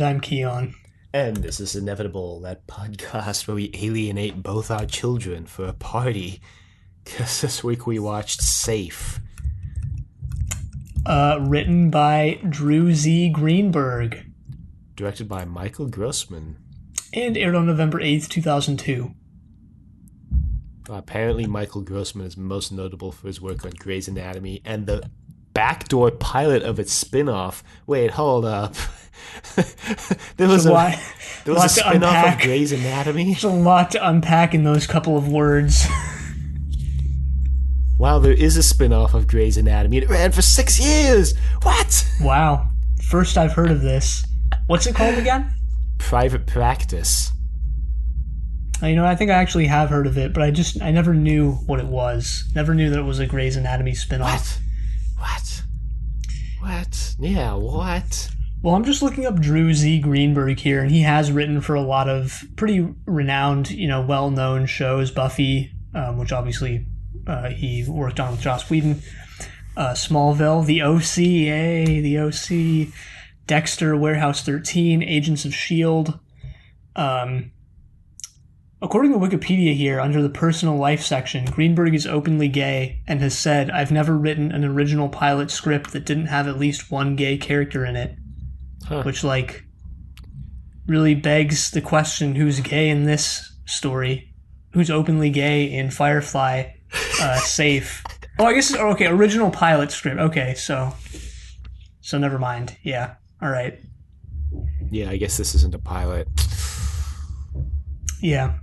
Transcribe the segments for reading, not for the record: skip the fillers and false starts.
I'm Kiyan. And this is Inevitable, that podcast where we alienate both our children for a party. Because this week we watched Safe. Written by Drew Z. Greenberg. Directed by Michael Grossman. And aired on November 8th, 2002. Apparently Michael Grossman is most notable for his work on Grey's Anatomy and the backdoor pilot of its spin-off. Wait, hold up. there was a spin-off of Grey's Anatomy? There's a lot to unpack in those couple of words. Wow, there is a spin-off of Grey's Anatomy. It ran for 6 years! What? Wow. First I've heard of this. What's it called again? Private Practice. I think I actually have heard of it, but I never knew what it was. Never knew that it was a Grey's Anatomy spin-off. What? Yeah, what? Well, I'm just looking up Drew Z. Greenberg here, and he has written for a lot of pretty renowned, well-known shows. Buffy, which obviously he worked on with Joss Whedon. Smallville, The O.C., The O.C., Dexter, Warehouse 13, Agents of S.H.I.E.L.D. According to Wikipedia here, under the personal life section, Greenberg is openly gay and has said, "I've never written an original pilot script that didn't have at least one gay character in it." Huh. Which, really begs the question, who's gay in this story? Who's openly gay in Firefly Safe? Oh, I guess, okay, original pilot script. Okay, so never mind. Yeah, all right. Yeah, I guess this isn't a pilot. Yeah.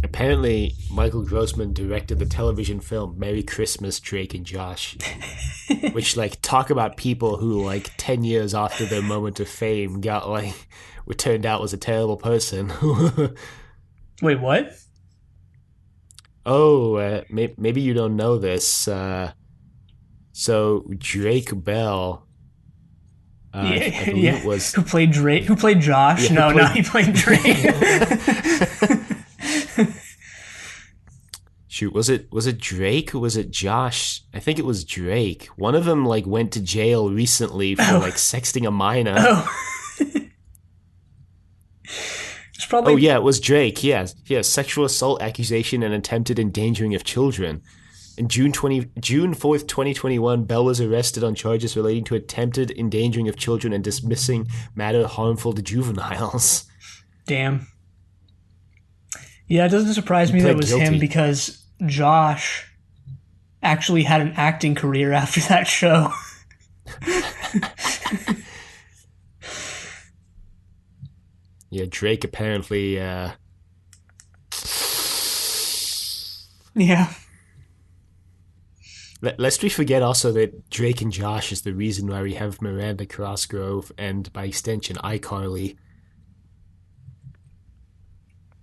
Apparently, Michael Grossman directed the television film Merry Christmas, Drake and Josh. Which, talk about people who, 10 years after their moment of fame got, what turned out was a terrible person. Wait, what? Oh, maybe you don't know this. So, Drake Bell... yeah. Was... Who played Drake? Who played Josh? Yeah, no, he played Drake. Shoot, was it Drake or was it Josh? I think it was Drake. One of them went to jail recently for sexting a minor. Oh. It's probably... Oh yeah, it was Drake. Yeah, sexual assault accusation and attempted endangering of children. In June 4th, 2021, Bell was arrested on charges relating to attempted endangering of children and dismissing matter harmful to juveniles. Damn. Yeah, it doesn't surprise me that it was guilty. him because Josh actually had an acting career after that show. Yeah, Drake apparently... Yeah. Lest we forget also that Drake and Josh is the reason why we have Miranda Cosgrove and, by extension, iCarly.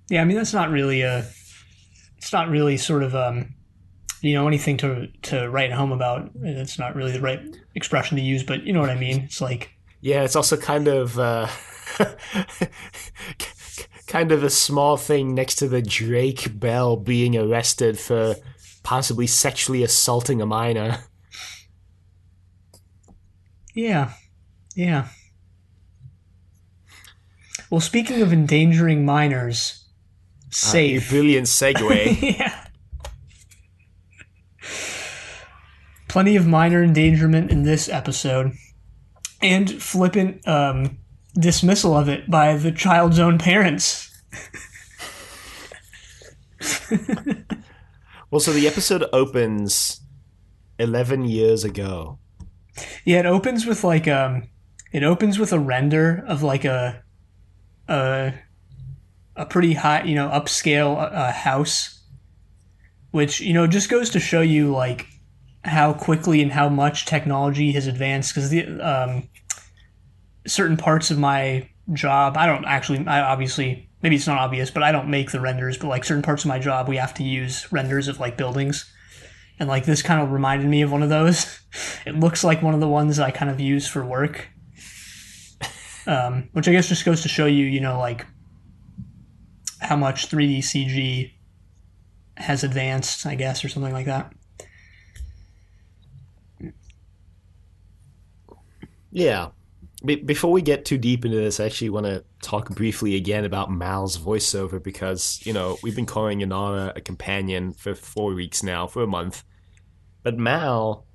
Yeah, I mean, that's not really it's not really sort of, anything to write home about. It's not really the right expression to use, but you know what I mean? It's Yeah, it's also kind of, kind of a small thing next to the Drake Bell being arrested for possibly sexually assaulting a minor. Yeah. Well, speaking of endangering minors, Safe. A brilliant segue. Yeah. Plenty of minor endangerment in this episode. And flippant dismissal of it by the child's own parents. Well, so the episode opens 11 years ago. Yeah, it opens with a render of a pretty high, upscale house, which, just goes to show you how quickly and how much technology has advanced, because the certain parts of my job, I obviously, maybe it's not obvious, but I don't make the renders, but certain parts of my job, we have to use renders of buildings. And this kind of reminded me of one of those. It looks like one of the ones I kind of use for work. Which I guess just goes to show you, how much 3D CG has advanced, I guess, or something like that. Yeah. Before we get too deep into this, I actually want to talk briefly again about Mal's voiceover because, we've been calling Inara a companion for 4 weeks now, for a month. But Mal,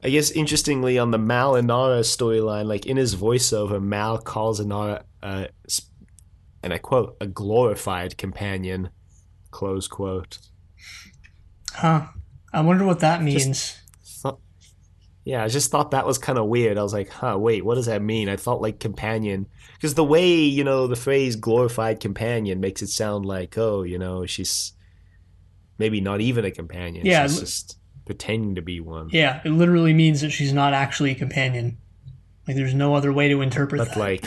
I guess interestingly, on the Mal Inara storyline, like in his voiceover, Mal calls Inara, and I quote, a glorified companion, close quote. Huh. I wonder what that Just means. thought, yeah, I just thought that was kind of weird. I was like, wait, what does that mean? I thought like companion, because the way, the phrase glorified companion makes it sound like, oh, she's maybe not even a companion. Yeah, She's just pretending to be one. yeah, it literally means that she's not actually a companion. Like, there's no other way to interpret But that. like,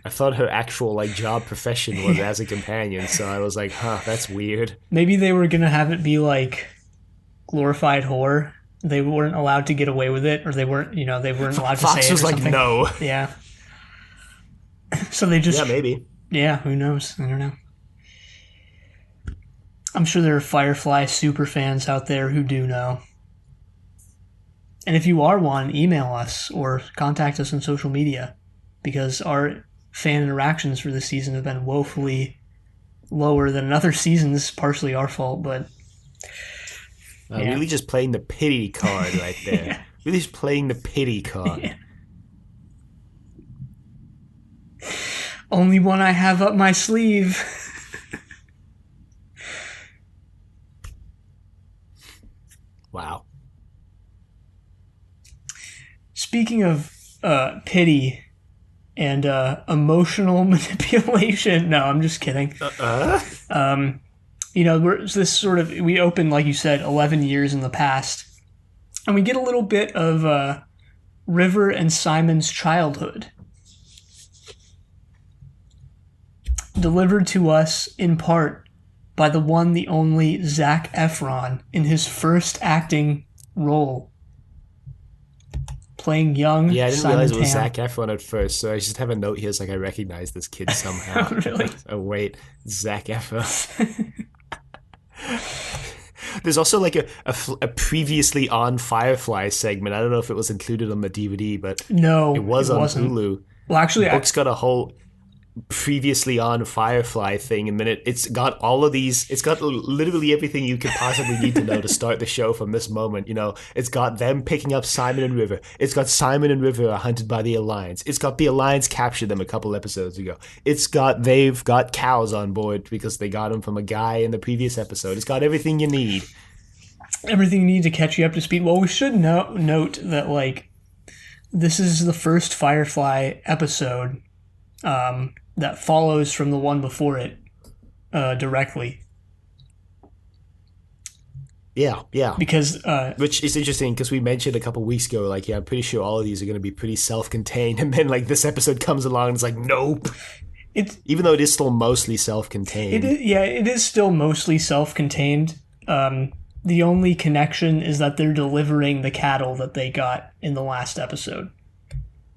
I thought her actual like job profession was as a companion, so I was like, that's weird. Maybe they were gonna have it be like glorified whore. They weren't allowed to get away with it, or they weren't allowed to say Fox it or was like, something. no. Yeah. So they Yeah, just, maybe. yeah, who knows? I don't know. I'm sure there are Firefly super fans out there who do know. And if you are one, email us or contact us on social media because our fan interactions for this season have been woefully lower than other seasons. Partially our fault, but yeah. Really just playing the pity card right there. Yeah. Really just playing the pity card. Yeah. Only one I have up my sleeve. Wow. Speaking of pity and emotional manipulation, no, I'm just kidding. We open, like you said, 11 years in the past, and we get a little bit of River and Simon's childhood delivered to us in part by the one, the only Zac Efron in his first acting role, playing young Yeah, I didn't Simon realize it was Tam. Zac Efron at first, so I just have a note here. It's like I recognize this kid somehow. Really? Oh wait, Zac Efron. There's also like a previously on Firefly segment. I don't know if it was included on the DVD, but it No, it was on wasn't. Hulu. Well, The actually, book's got a whole previously on Firefly thing, and then it's got all of these. It's got literally everything you could possibly need to know to start the show from this moment. It's got them picking up Simon and River. It's got Simon and River are hunted by the Alliance. It's got the Alliance captured them a couple episodes ago. They've got cows on board because they got them from a guy in the previous episode. It's got everything you need. everything you need to catch you up to speed. Well, we should note that, like, this is the first Firefly episode that follows from the one before it directly. Yeah. Because, Which is interesting because we mentioned a couple weeks ago, like, yeah, I'm pretty sure all of these are going to be pretty self-contained, and then like this episode comes along and it's like, nope. Even though it is still mostly self-contained. it is still mostly self-contained. The only connection is that they're delivering the cattle that they got in the last episode.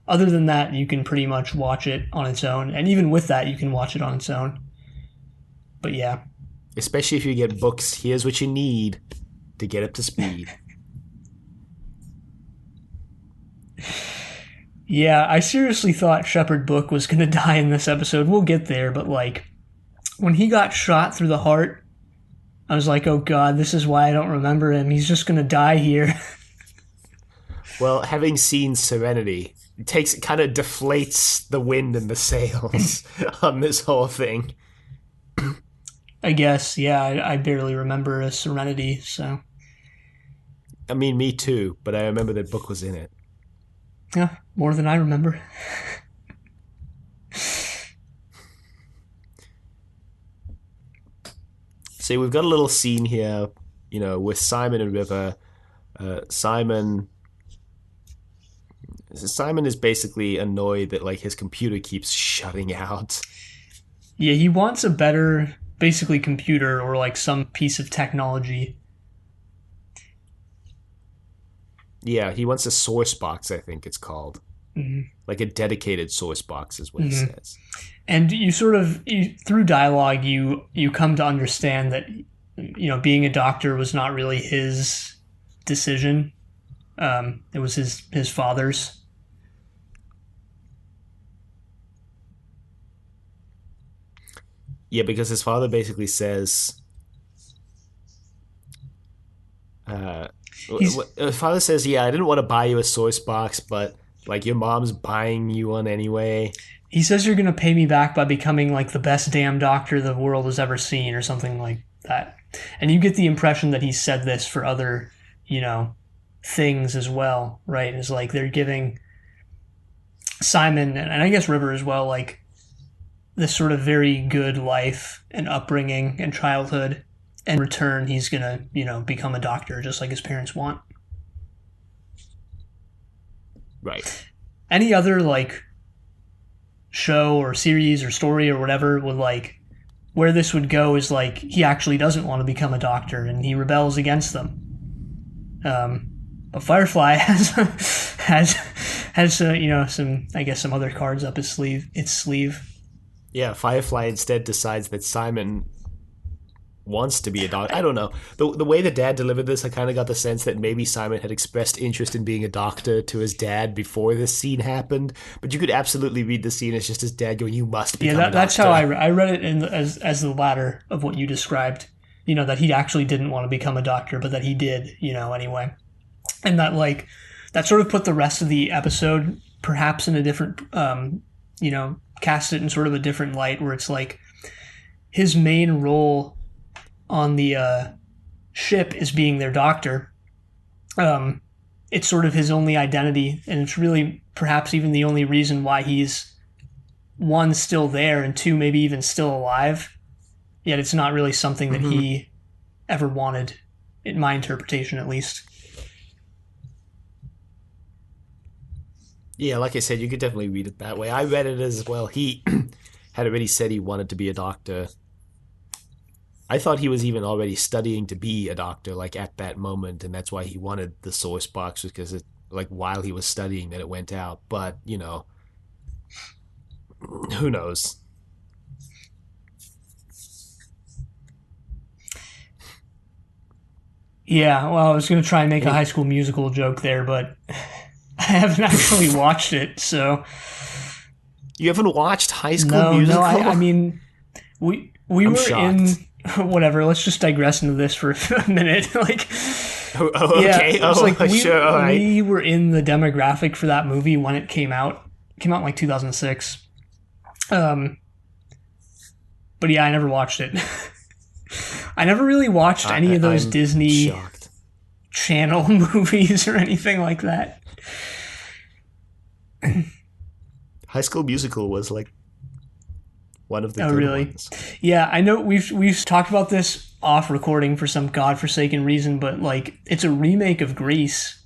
Other than that, you can pretty much watch it on its own, and even with that, you can watch it on its own. But yeah. Especially if you get books, here's what you need to get up to speed. Yeah, I seriously thought Shepherd Book was going to die in this episode. We'll get there, but like, when he got shot through the heart, I was like, oh god, this is why I don't remember him. He's just going to die here. Well, having seen Serenity, it kind of deflates the wind and the sails on this whole thing. I guess, yeah, I barely remember a Serenity, so. I mean, me too, but I remember that book was in it. Yeah, more than I remember. So we've got a little scene here, with Simon and River. Simon is basically annoyed that like his computer keeps shutting out. Yeah, he wants a better, basically, computer or like some piece of technology. Yeah, he wants a source box, I think it's called. Mm-hmm. Like a dedicated source box is what he says. And through dialogue, you come to understand that, being a doctor was not really his decision. It was his father's. Yeah, because his father basically says, uh, He's his father says, "Yeah, I didn't want to buy you a source box, but like your mom's buying you one anyway." he says you're gonna pay me back by becoming like the best damn doctor the world has ever seen, or something like that. And you get the impression that he said this for other, you know, things as well, right? It's like they're giving Simon and I guess River as well, like this sort of very good life and upbringing and childhood. In return, he's gonna, become a doctor just like his parents want. Right. Any other like show or series or story or whatever would like where this would go is like he actually doesn't want to become a doctor and he rebels against them. But Firefly has some I guess some other cards up its sleeve. Yeah, Firefly instead decides that Simon wants to be a doctor. I don't know. The way the dad delivered this, I kind of got the sense that maybe Simon had expressed interest in being a doctor to his dad before this scene happened. But you could absolutely read the scene as just his dad going, "You must become a doctor." That's how I read it as the latter of what you described. That he actually didn't want to become a doctor, but that he did. Anyway, and that like that sort of put the rest of the episode perhaps in a different, cast it in sort of a different light, where it's like his main role on the ship is being their doctor. It's sort of his only identity, and it's really perhaps even the only reason why he's, one, still there, and two, maybe even still alive. Yet it's not really something that he ever wanted, in my interpretation at least. Yeah, like I said, you could definitely read it that way. I read it as, well, he had already said he wanted to be a doctor. I thought he was even already studying to be a doctor, like at that moment, and that's why he wanted the source box, because it, like while he was studying, that it went out. But who knows? Yeah, well, I was going to try and make a High School Musical joke there, but I haven't actually watched it, so You haven't watched High School Musical? No, I mean, we were shocked. in whatever. Let's just digress into this for a minute. Like, okay. Yeah, it's like Sure. All right. we were in the demographic for that movie when it came out. It came out in like 2006. But yeah, I never watched it. I never really watched any of those I'm Disney shocked. Channel movies or anything like that. High School Musical was like one of the Oh, good really? ones. Yeah, I know we've talked about this off recording for some godforsaken reason, but like it's a remake of Grease.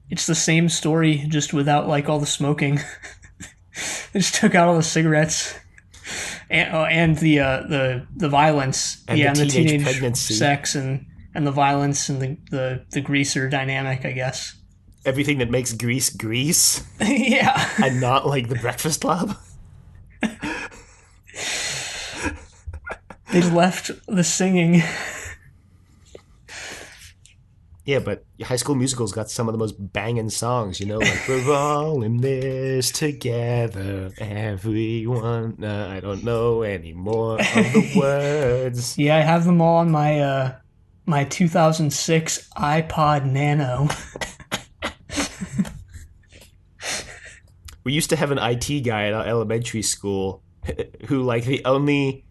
It's the same story, just without like all the smoking. They just took out all the cigarettes and the violence, And and the the teenage teenage pregnancy. sex and the violence and the greaser dynamic, I guess. Everything that makes Grease Grease, Yeah. and not like the Breakfast Club. They left the singing. Yeah, but High School Musical's got some of the most banging songs, like "We're all in this together, everyone." I don't know any more of the words. Yeah, I have them all on my 2006 iPod Nano. We used to have an IT guy at our elementary school who, like, the only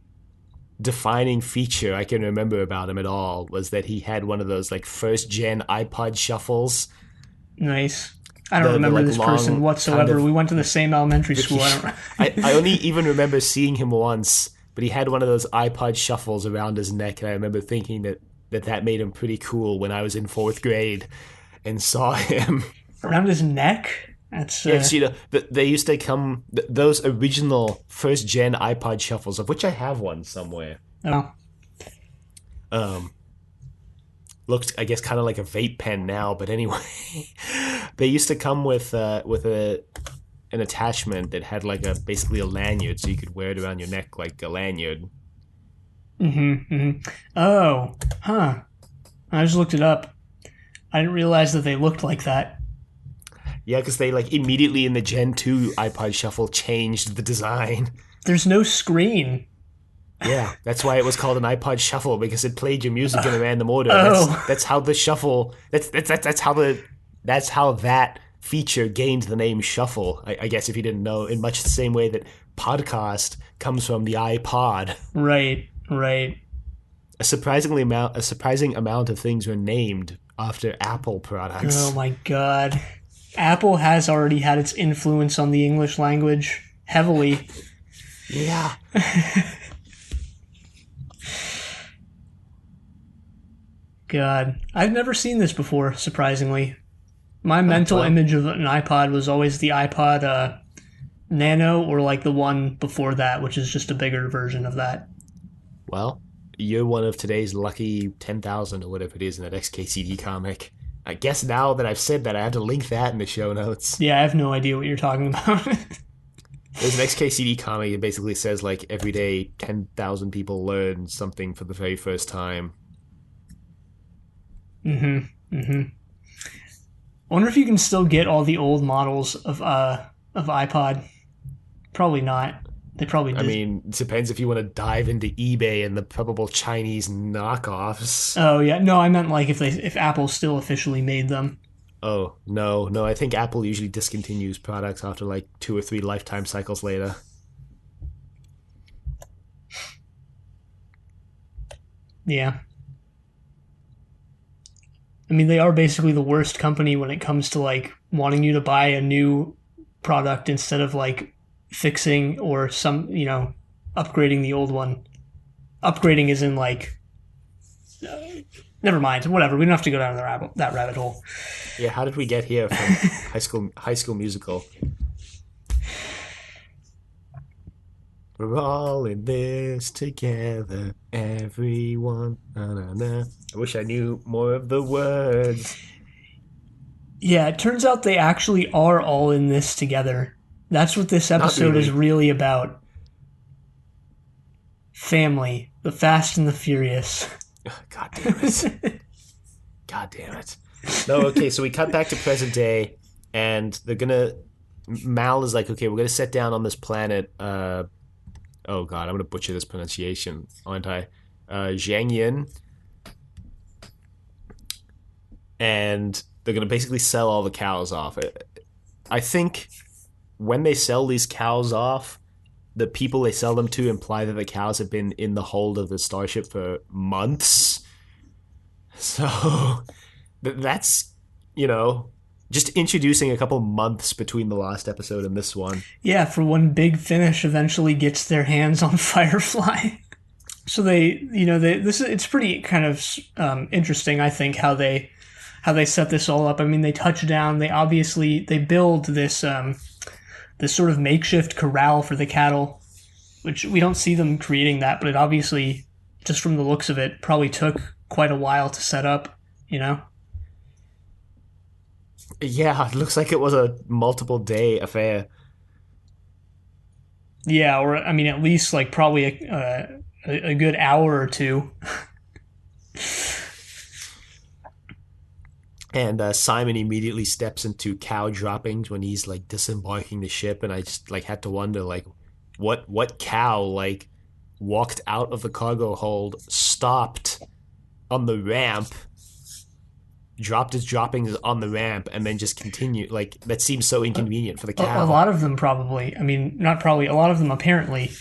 defining feature I can remember about him at all was that he had one of those, like, first-gen iPod shuffles. Nice. I don't remember like, this person whatsoever. kind of- we went to the same elementary school. I only even remember seeing him once, but he had one of those iPod shuffles around his neck, and I remember thinking that made him pretty cool when I was in 4th grade and saw him. Around his neck? That's Yeah, they used to come, those original first-gen iPod shuffles, of which I have one somewhere. oh. Looked, I guess, kind of like a vape pen now, but anyway, they used to come with an attachment that had like basically a lanyard, so you could wear it around your neck like a lanyard. Oh, huh. I just looked it up. I didn't realize that they looked like that. Yeah, because they like immediately in the Gen 2 iPod Shuffle changed the design. There's no screen. Yeah, that's why it was called an iPod Shuffle, because it played your music in a random order. Oh, That's how the shuffle. That's how that feature gained the name Shuffle. I guess if you didn't know, in much the same way that podcast comes from the iPod. right, right. A surprising amount of things were named after Apple Oh products. my god. Apple has already had its influence on the English language heavily. Yeah. God. I've never seen this before, surprisingly. My Oh, mental well, image of an iPod was always the iPod Nano or like the one before that, which is just a bigger version of that. well, you're one of today's lucky 10,000 or whatever it is in that XKCD comic. I guess now that I've said that, I have to link that in the show notes. Yeah, I have no idea what you're talking about. There's an XKCD comic that basically says, like, every day 10,000 people learn something for the very first time. Mm-hmm. Mm-hmm. I wonder if you can still get all the old models of iPod. Probably not. They probably I did. mean, it depends if you want to dive into eBay and the probable Chinese knockoffs. Oh yeah, no, I meant like if Apple still officially made them. Oh, no, no, I think Apple usually discontinues products after like 2 or 3 lifetime cycles later. Yeah. I mean, they are basically the worst company when it comes to like wanting you to buy a new product instead of like fixing or upgrading the old one. Upgrading is in like never mind, whatever. We don't have to go down that rabbit hole. Yeah, how did we get here from High School Musical? We're all in this together, everyone. Na, na, na. I wish I knew more of the words. Yeah, it turns out they actually are all in this together. That's what this Not episode is really. really about. Family, the Fast and the Furious. God damn it. God damn it. No, okay, so we cut back to present day, and they're gonna. Mal is like, okay, we're gonna set down on this planet. Oh god, I'm gonna butcher this pronunciation, aren't I? Zhang Yin. And they're gonna basically sell all the cows off. I think when they sell these cows off, the people they sell them to imply that the cows have been in the hold of the starship for months. So that's, just introducing a couple months between the last episode and this one. Yeah, for when Big Finish eventually gets their hands on Firefly. So it's pretty kind of interesting, I think, how they set this all up. I mean, they touch down. They build this sort of makeshift corral for the cattle, which we don't see them creating that, but it obviously, just from the looks of it, probably took quite a while to set up. Yeah, it looks like it was a multiple day affair. Yeah, or I mean, at least like probably a good hour or two. And Simon immediately steps into cow droppings when he's like disembarking the ship, and I just like had to wonder like what cow like walked out of the cargo hold, stopped on the ramp, dropped his droppings on the ramp, and then just continued. Like that seems so inconvenient for the A cow. lot of them probably. I mean, not probably. A lot of them apparently.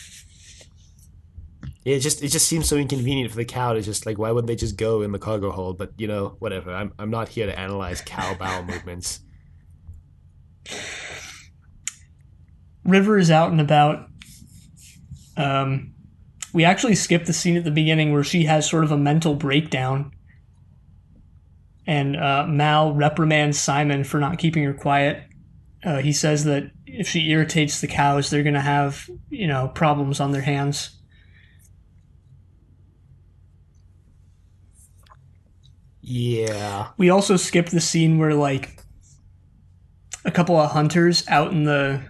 It just seems so inconvenient for the cow to just like, why wouldn't they just go in the cargo hold? But whatever. I'm not here to analyze cow bowel movements. River is out and about. We actually skipped the scene at the beginning where she has sort of a mental breakdown, and Mal reprimands Simon for not keeping her quiet. He says that if she irritates the cows, they're gonna have problems on their hands. Yeah. We also skipped the scene where like a couple of hunters out in the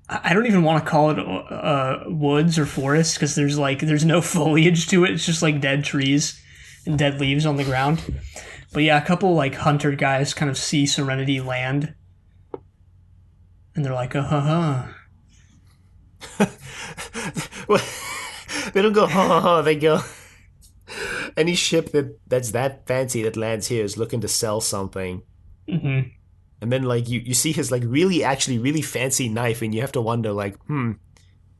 I don't even want to call it woods or forest because there's no foliage to it. It's just like dead trees and dead leaves on the ground. But yeah, a couple like hunter guys kind of see Serenity land, and they're like, Well, they don't go ha ha ha. They go any ship that's that fancy that lands here is looking to sell something. mm-hmm. And then like you see his like really actually really fancy knife, and you have to wonder like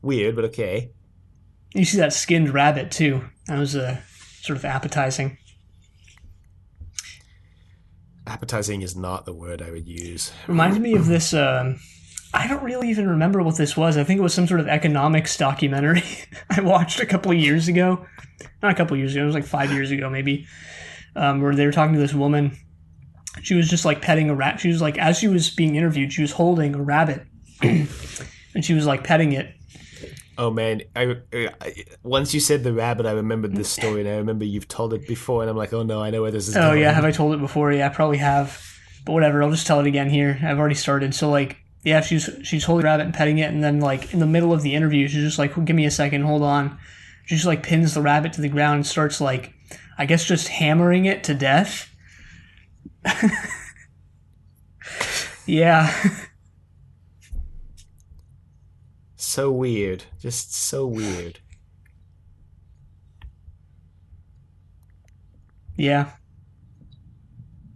weird but okay. You see that skinned rabbit too. That was sort of appetizing. Appetizing is not the word I would use. Reminds me of this. I don't really even remember what this was. I think it was some sort of economics documentary I watched a couple of years ago. Not a couple of years ago. It was like 5 years ago, maybe. Where they were talking to this woman. She was just like petting a rat. She was like, as she was being interviewed, she was holding a rabbit, and she was like petting it. Oh man, I once you said the rabbit, I remembered this story, and I remember you've told it before, and I'm like, oh no, I know where this is Oh going. yeah, have I told it before? Yeah, I probably have. But whatever, I'll just tell it again here. I've already started. So like, yeah, she's holding the rabbit and petting it, and then like in the middle of the interview, she's just like, give me a second, hold on. She just like pins the rabbit to the ground and starts like, I guess just hammering it to death. Yeah. So weird, just so weird. Yeah.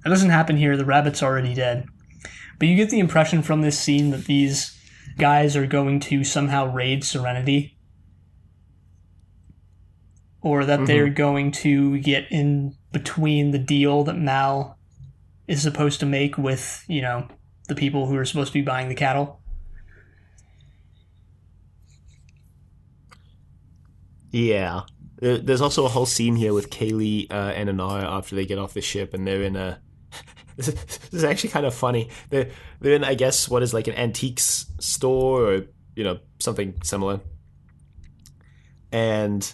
That doesn't happen here. The rabbit's already dead. But you get the impression from this scene that these guys are going to somehow raid Serenity. Or that they're going to get in between the deal that Mal is supposed to make with, the people who are supposed to be buying the cattle. Yeah. There's also a whole scene here with Kaylee and Anara after they get off the ship, and they're in a. This is actually kind of funny. They're in, I guess, what is like an antiques store or something similar, and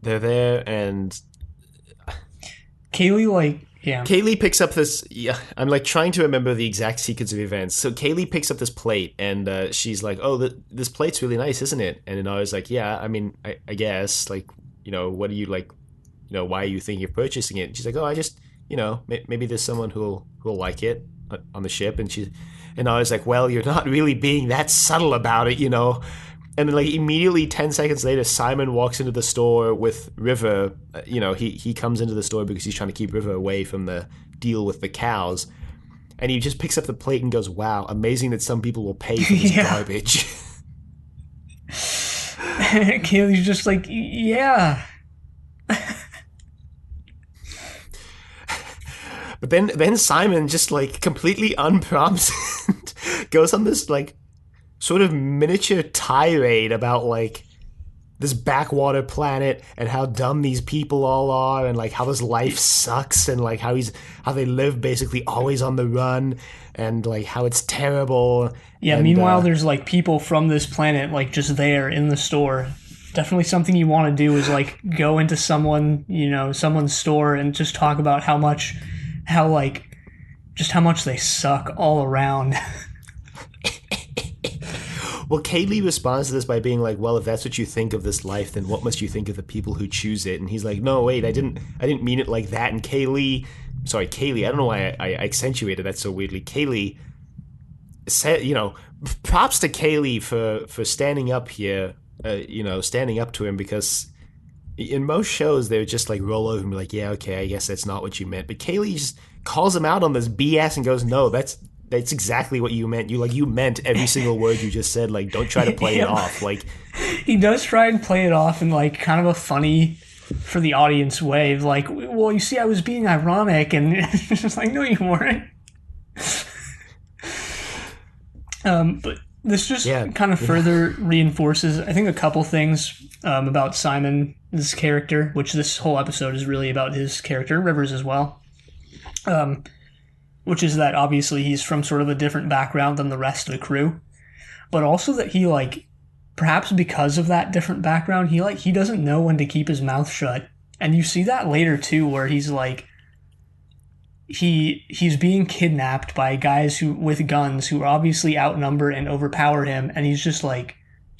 they're there, and Kaylee picks up this. Yeah, I'm like trying to remember the exact sequence of events. So Kaylee picks up this plate, and she's like, "Oh, this plate's really nice, isn't it?" And I was like, "Yeah, I mean, I guess. Like, what do you like? Why are you thinking of purchasing it?" And she's like, "Oh, I just, maybe there's someone who'll like it on the ship." And I was like, "Well, you're not really being that subtle about it. And then, like, immediately 10 seconds later, Simon walks into the store with River. He comes into the store because he's trying to keep River away from the deal with the cows. And he just picks up the plate and goes, wow, amazing that some people will pay for this garbage. Kaylee's just like, yeah. But then Simon just, like, completely unprompted goes on this, like, sort of miniature tirade about like this backwater planet and how dumb these people all are, and like how this life sucks, and like how they live basically always on the run, and like how it's terrible. Yeah, and, meanwhile there's like people from this planet like just there in the store. Definitely something you want to do is like go into someone's store and just talk about how much they suck all around. Well, Kaylee responds to this by being like, well, if that's what you think of this life, then what must you think of the people who choose it? And he's like, no, wait, I didn't mean it like that. And Kaylee, I don't know why I accentuated that so weirdly. Kaylee said, props to Kaylee for standing up here, standing up to him, because in most shows they would just like roll over and be like, yeah, okay, I guess that's not what you meant. But Kaylee just calls him out on this BS and goes, no, that's exactly what you meant. You meant every single word you just said. Like, don't try to play it off. Like, he does try and play it off in like kind of a funny for the audience way. Like, well, you see, I was being ironic, and it's just like, no, you weren't. But this just kind of further reinforces, I think, a couple things about Simon's character, which this whole episode is really about his character, Rivers as well. Which is that obviously he's from sort of a different background than the rest of the crew, but also that he like, perhaps because of that different background, he doesn't know when to keep his mouth shut. And you see that later too, where he's like, he's being kidnapped by guys with guns who obviously outnumber and overpower him, and he's just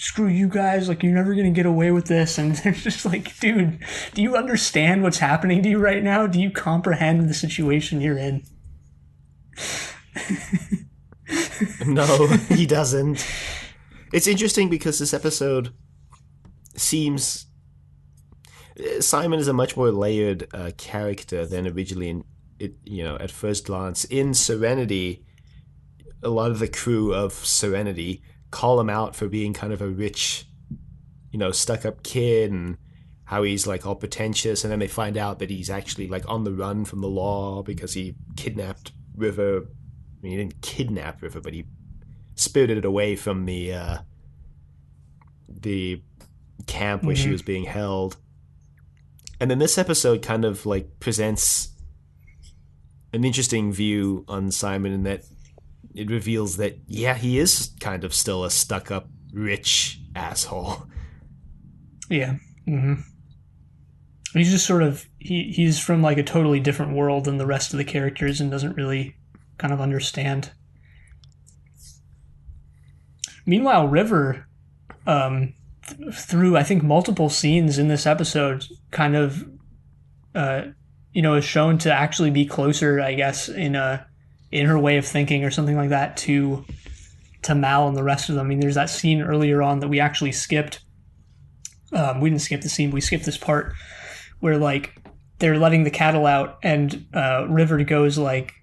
screw you guys, like you're never gonna get away with this. And they're just like, dude, do you understand what's happening to you right now? Do you comprehend the situation you're in? No, he doesn't. It's interesting because this episode seems Simon is a much more layered character than originally at first glance. In Serenity, a lot of the crew of Serenity call him out for being kind of a rich, stuck-up kid, and how he's like all pretentious, and then they find out that he's actually like on the run from the law because he kidnapped River. I mean, he didn't kidnap River, but he spirited it away from the camp where she was being held. And then this episode kind of like presents an interesting view on Simon in that it reveals that, yeah, he is kind of still a stuck-up, rich asshole. Yeah. He's just sort of, he's from like a totally different world than the rest of the characters and doesn't really kind of understand. Meanwhile, River, through I think multiple scenes in this episode, kind of, is shown to actually be closer, I guess, in her way of thinking or something like that to Mal and the rest of them. I mean, there's that scene earlier on that we actually skipped. We didn't skip the scene. We skipped this part where like they're letting the cattle out, and River goes like,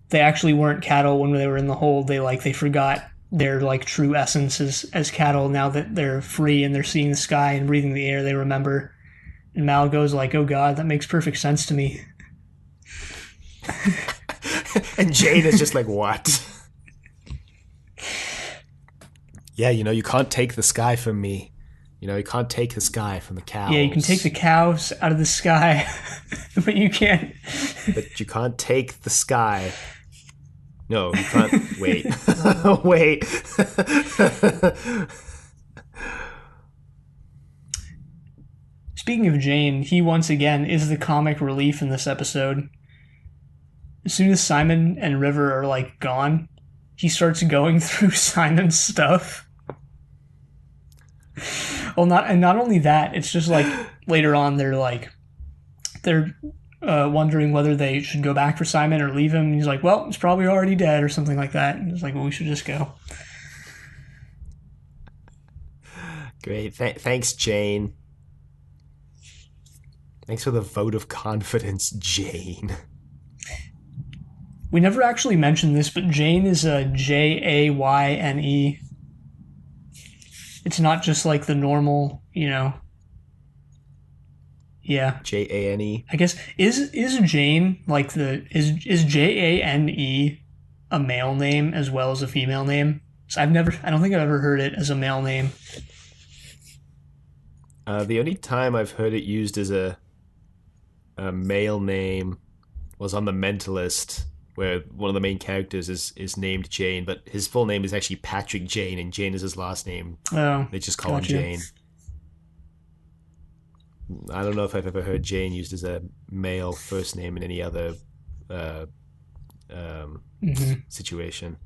they actually weren't cattle when they were in the hold. They forgot their like true essence as cattle. Now that they're free and they're seeing the sky and breathing the air, they remember. And Mal goes like, "Oh God, that makes perfect sense to me." And Jane is just like, "What?" Yeah, you can't take the sky from me. You can't take the sky from the cows. Yeah, you can take the cows out of the sky, but you can't. But you can't take the sky. No, you can't. Wait. Wait. Speaking of Jane, he once again is the comic relief in this episode. As soon as Simon and River are like gone, he starts going through Simon's stuff. Well, not only that, it's just like later on they're wondering whether they should go back for Simon or leave him. And he's like, "Well, he's probably already dead," or something like that. And it's like, "Well, we should just go." Great, thanks, Jane. Thanks for the vote of confidence, Jane. We never actually mentioned this, but Jane is a Jayne. It's not just like the normal, Yeah. Jane. I guess is Jane like is Jane a male name as well as a female name? So I don't think I've ever heard it as a male name. The only time I've heard it used as a male name was on The Mentalist, where one of the main characters is named Jane, but his full name is actually Patrick Jane, and Jane is his last name. Oh, they just call him Jane. I don't know if I've ever heard Jane used as a male first name in any other situation.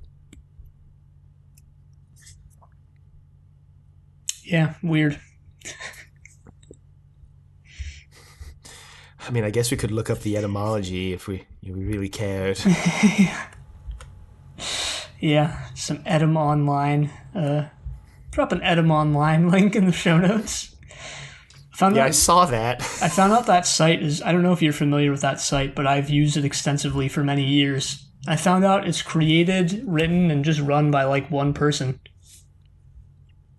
Yeah, weird. I mean, I guess we could look up the etymology if we really cared. Yeah, some Edom Online. Drop an Edom Online link in the show notes. I saw that. I found out that site is, I don't know if you're familiar with that site, but I've used it extensively for many years. I found out it's created, written, and just run by like one person.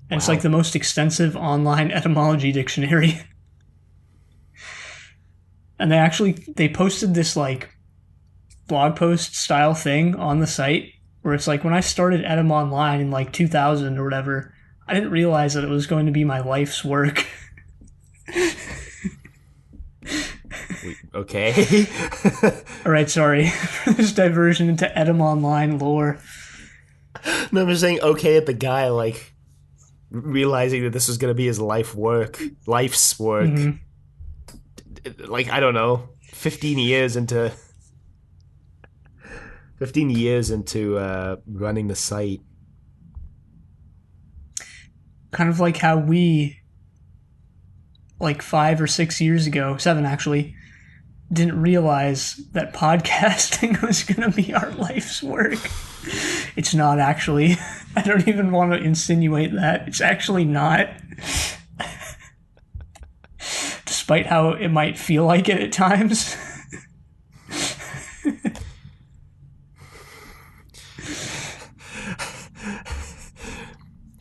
And It's like the most extensive online etymology dictionary. And they posted this like blog post style thing on the site where it's like, when I started Edom Online in like 2000 or whatever, I didn't realize that it was going to be my life's work. Okay. All right, sorry for this diversion into Edom Online lore. No, I'm just saying okay at the guy like realizing that this was going to be his life's work. Mm-hmm. Like, I don't know, 15 years into running the site. kind of like how we, like 5 or 6 years ago, 7 actually, didn't realize that podcasting was going to be our life's work. It's not actually. I don't even want to insinuate that. It's actually not. Despite how it might feel like it at times.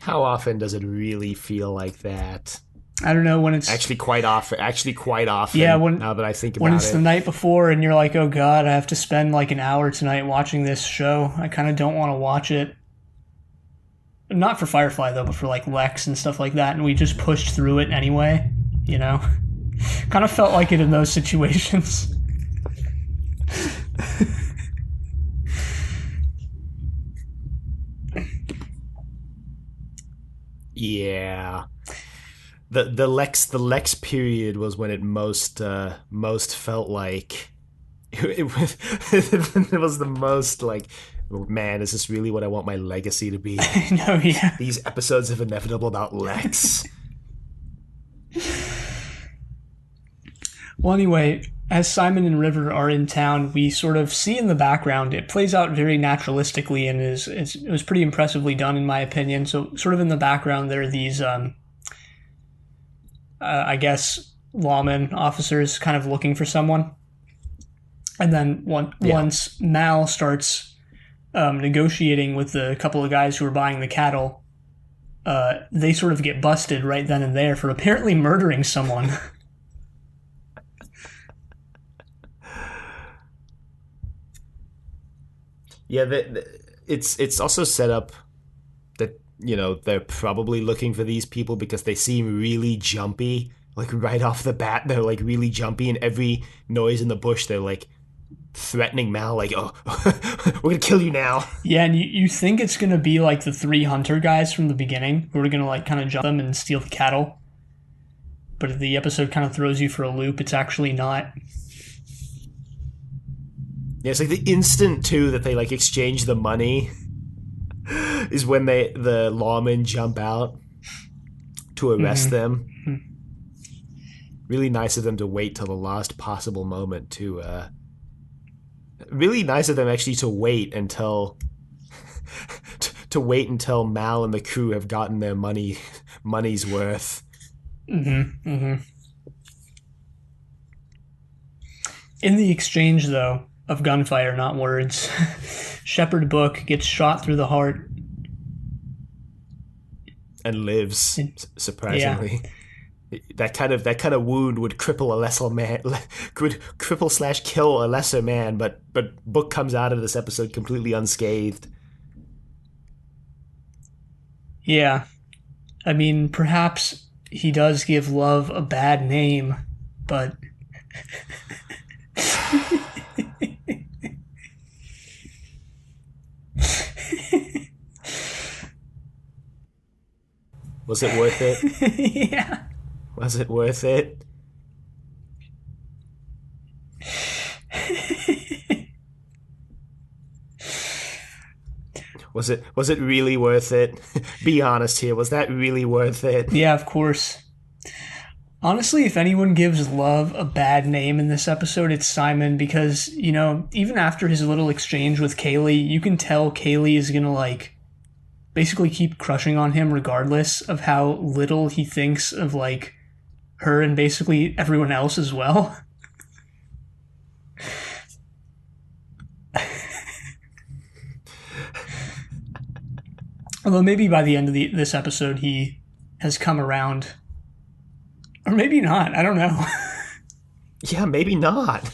How often does it really feel like that? I don't know when it's Actually, quite often. yeah, when now that I think when about it's it, the night before and you're like, oh god, I have to spend like an hour tonight watching this show. I kind of don't want to watch it. Not for Firefly though, but for like Lex and stuff like that. And we just pushed through it anyway. You know, kind of felt like it in those situations. yeah. The Lex period was when it most felt like it was the most like, man, is this really what I want my legacy to be? No, yeah. These episodes of Inevitable about Lex. Well, anyway, as Simon and River are in town, we sort of see in the background. It plays out very naturalistically and it was pretty impressively done, in my opinion. So, sort of in the background, there are these, I guess, lawmen, officers, kind of looking for someone. And then once Mal starts negotiating with the couple of guys who are buying the cattle, they sort of get busted right then and there for apparently murdering someone. Yeah, it's also set up that, they're probably looking for these people because they seem really jumpy. Like right off the bat, they're like really jumpy, and every noise in the bush, they're like threatening Mal, like, "Oh, we're gonna kill you now." Yeah, and you think it's gonna be like the 3 hunter guys from the beginning who are gonna like kind of jump them and steal the cattle, but the episode kind of throws you for a loop. It's actually not. Yeah, it's like the instant too that they like exchange the money is when the lawmen jump out to arrest them. Really nice of them to wait till the last possible moment to. Really nice of them actually to wait until to wait until Mal and the crew have gotten their money's worth. In the exchange, though, of gunfire, not words, Shepherd Book gets shot through the heart and lives, surprisingly. Yeah. That kind of wound would cripple a lesser man, could cripple / kill a lesser man, but Book comes out of this episode completely unscathed. Yeah, I mean, perhaps he does give love a bad name, but was it worth it? Yeah. Was it worth it? Was it really worth it? Be honest here. Was that really worth it? Yeah, of course. Honestly, if anyone gives love a bad name in this episode, it's Simon, because, even after his little exchange with Kaylee, you can tell Kaylee is gonna, like, basically keep crushing on him regardless of how little he thinks of, like, her and basically everyone else as well. Although maybe by the end of this episode he has come around. Or maybe not, I don't know. Yeah, maybe not.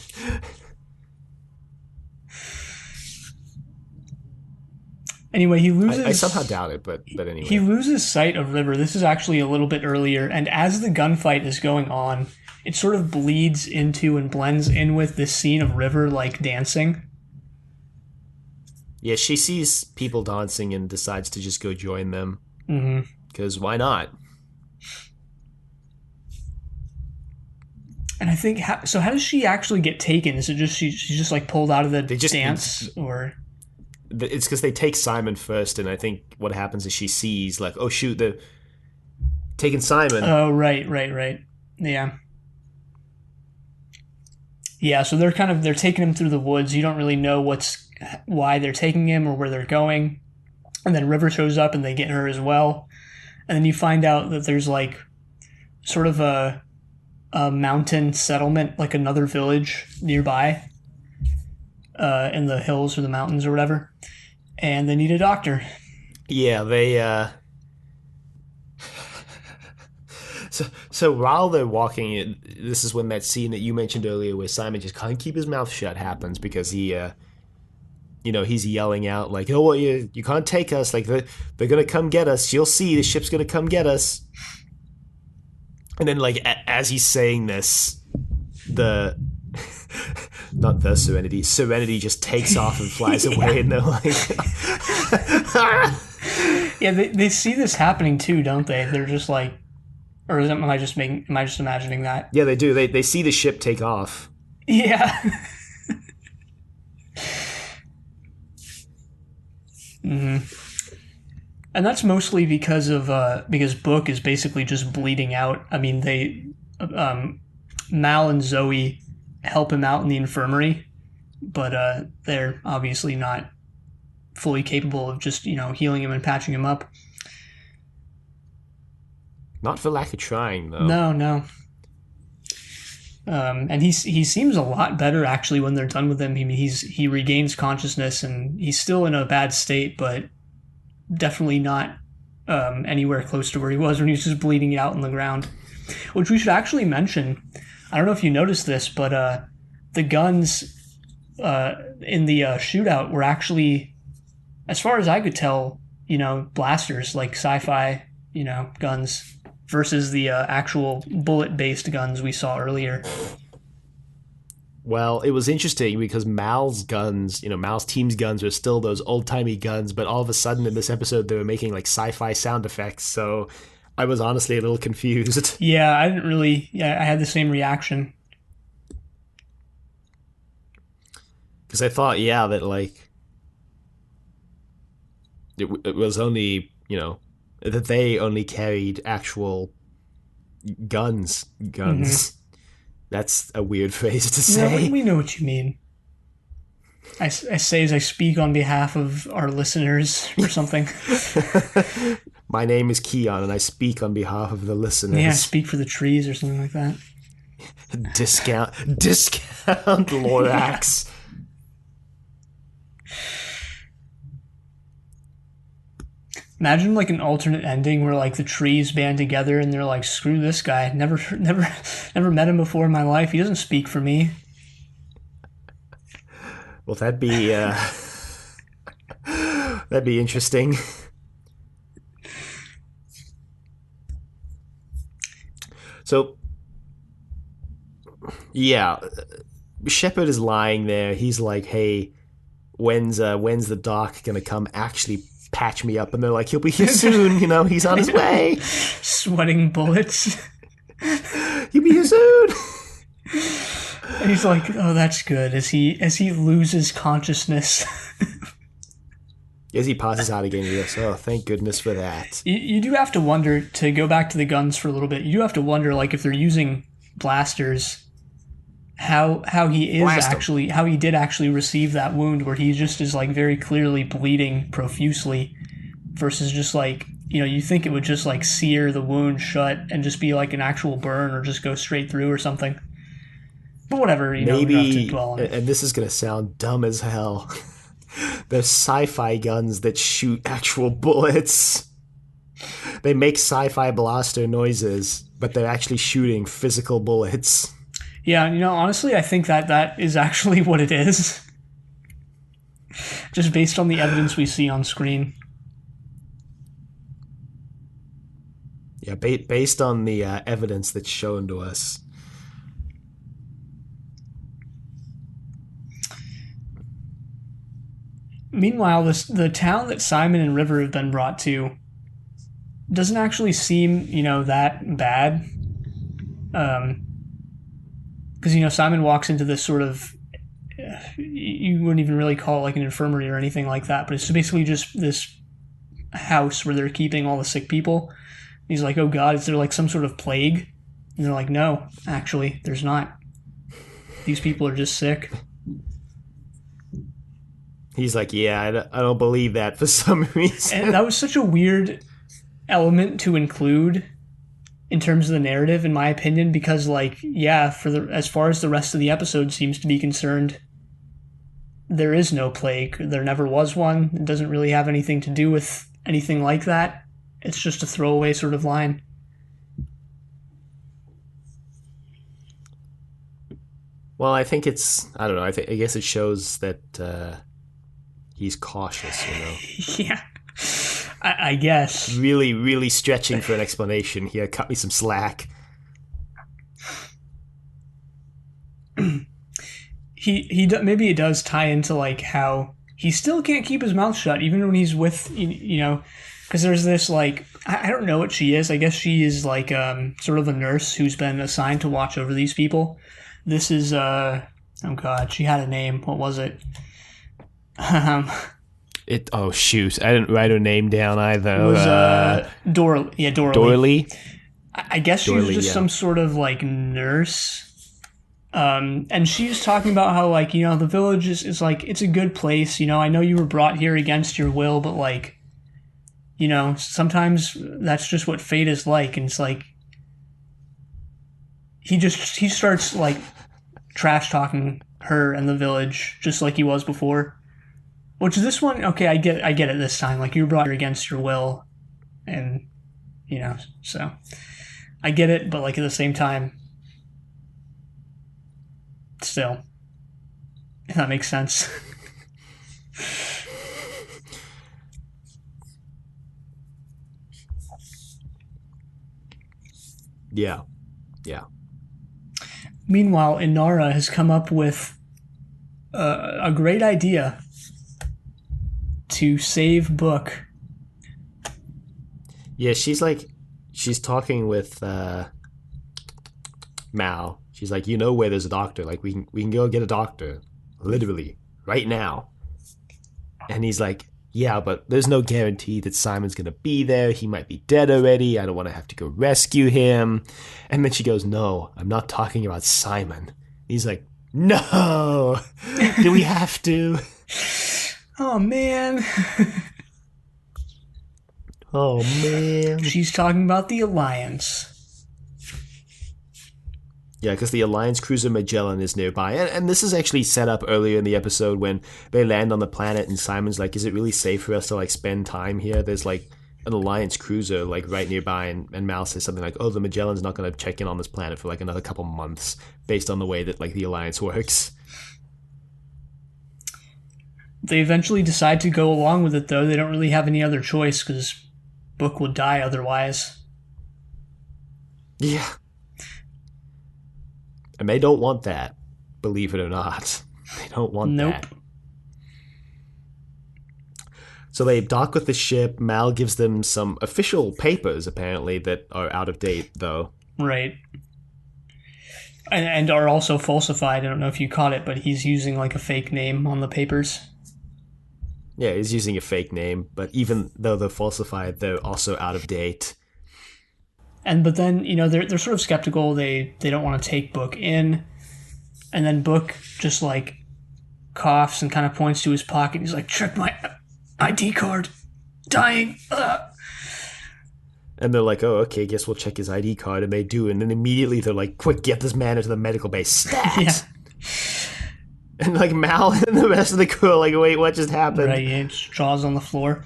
Anyway, he loses... I somehow doubt it, but anyway. He loses sight of River. This is actually a little bit earlier, and as the gunfight is going on, it sort of bleeds into and blends in with this scene of River, like, dancing. Yeah, she sees people dancing and decides to just go join them. Because why not? And I think... So how does she actually get taken? Is it just she's just, like, pulled out of the dance, or... It's because they take Simon first, and I think what happens is she sees, like, oh shoot, taking Simon. Oh, right, right, right. Yeah. Yeah, so they're taking him through the woods. You don't really know why they're taking him or where they're going. And then River shows up and they get her as well. And then you find out that there's like sort of a mountain settlement, like another village nearby, in the hills or the mountains or whatever. And they need a doctor. Yeah, they so while they're walking, this is when that scene that you mentioned earlier where Simon just can't keep his mouth shut happens because he he's yelling out like, "Oh, well, you can't take us. Like they're gonna come get us. You'll see, the ship's gonna come get us." And then, like as he's saying this, the not the Serenity just takes off and flies away, and they're like, Yeah, they see this happening too, don't they? They're just like, or am I just imagining that? yeah, they do. They see the ship take off. Yeah. And that's mostly because Book is basically just bleeding out. I mean, Mal and Zoe help him out in the infirmary, but they're obviously not fully capable of just healing him and patching him up. Not for lack of trying, though. No, no. And he seems a lot better actually when they're done with him. I mean, he regains consciousness and he's still in a bad state, but definitely not anywhere close to where he was when he was just bleeding out on the ground. Which we should actually mention. I don't know if you noticed this, but the guns in the shootout were actually, as far as I could tell, blasters, like sci-fi, guns, versus the actual bullet-based guns we saw earlier. Well, it was interesting because Mal's guns, Mal's team's guns were still those old-timey guns, but all of a sudden in this episode they were making like sci-fi sound effects, so I was honestly a little confused. Yeah, I had the same reaction. Because I thought, that like, it was only, that they only carried actual guns. Mm-hmm. That's a weird phrase to say. No, we know what you mean. I say as I speak on behalf of our listeners or something. My name is Kiyan and I speak on behalf of the listeners. Yeah, speak for the trees or something like that. Discount Lorax. Imagine like an alternate ending where like the trees band together and they're like, "Screw this guy! Never met him before in my life. He doesn't speak for me." Well, that'd be interesting. So, yeah, Shepard is lying there. He's like, "Hey, when's the doc gonna come actually patch me up?" And they're like, "He'll be here soon. He's on his way." Sweating bullets. "He'll be here soon." And he's like, "Oh, that's good." As he loses consciousness. As he passes out again, he goes, "Oh, thank goodness for that." You do have to wonder, to go back to the guns for a little bit, you do have to wonder, like, if they're using blasters, how he did actually receive that wound where he just is like very clearly bleeding profusely versus just like, you think it would just like sear the wound shut and just be like an actual burn or just go straight through or something. But whatever, maybe, we don't have to dwell on it. And this is going to sound dumb as hell. There's sci-fi guns that shoot actual bullets. They make sci-fi blaster noises, but they're actually shooting physical bullets. Yeah, honestly, I think that is actually what it is. Just based on the evidence we see on screen. Yeah, based on the evidence that's shown to us. Meanwhile, the town that Simon and River have been brought to doesn't actually seem, that bad. Because, Simon walks into this sort of, you wouldn't even really call it like an infirmary or anything like that, but it's basically just this house where they're keeping all the sick people. He's like, oh God, is there like some sort of plague? And they're like, no, actually, there's not. These people are just sick. He's like, yeah, I don't believe that for some reason. And that was such a weird element to include in terms of the narrative, in my opinion, because like, yeah, as far as the rest of the episode seems to be concerned, there is no plague. There never was one. It doesn't really have anything to do with anything like that. It's just a throwaway sort of line. Well, I think I don't know. I guess it shows that he's cautious, you know. Yeah, I guess. Really, really stretching for an explanation here. Cut me some slack. Maybe it does tie into like how he still can't keep his mouth shut even when he's with because there's this like I don't know what she is. I guess she is like sort of a nurse who's been assigned to watch over these people. This is oh God, she had a name. What was it? Oh shoot, I didn't write her name down either. It was Dorley. Yeah, Dorley. Dorley. I guess she was just some sort of like nurse. And she's talking about how like, the village is like, it's a good place. I know you were brought here against your will, but like, sometimes that's just what fate is like. And it's like, he starts like trash talking her and the village just like he was before. Which this one, okay, I get it this time. Like, you were brought here against your will, and so I get it, but like at the same time, still, if that makes sense. Yeah. Meanwhile, Inara has come up with a great idea to save Book. Yeah, she's talking with Mal. She's like, where there's a doctor. Like, we can go get a doctor, literally right now. And he's like, yeah, but there's no guarantee that Simon's gonna be there. He might be dead already. I don't want to have to go rescue him. And then she goes, no, I'm not talking about Simon. He's like, no, do we have to? Oh man. Oh man. She's talking about the Alliance. Yeah, because the Alliance cruiser Magellan is nearby. And this is actually set up earlier in the episode when they land on the planet and Simon's like, is it really safe for us to like spend time here? There's like an Alliance cruiser like right nearby, and Mal says something like, oh, the Magellan's not going to check in on this planet for like another couple months based on the way that like the Alliance works. They eventually decide to go along with it, though. They don't really have any other choice because Book would die otherwise. Yeah. And they don't want that, believe it or not. They don't want that. So they dock with the ship. Mal gives them some official papers, apparently, that are out of date, though. Right. And are also falsified. I don't know if you caught it, but he's using like a fake name on the papers. Yeah, he's using a fake name, but even though they're falsified, they're also out of date. But then, they're sort of skeptical. They don't want to take Book in. And then Book just, like, coughs and kind of points to his pocket. He's like, check my ID card. Dying. And they're like, oh, okay, guess we'll check his ID card. And they do. And then immediately they're like, quick, get this man into the medical bay. Stat! Yeah. And, like, Mal and the rest of the crew are like, wait, what just happened? Right, yeah, just jaws on the floor.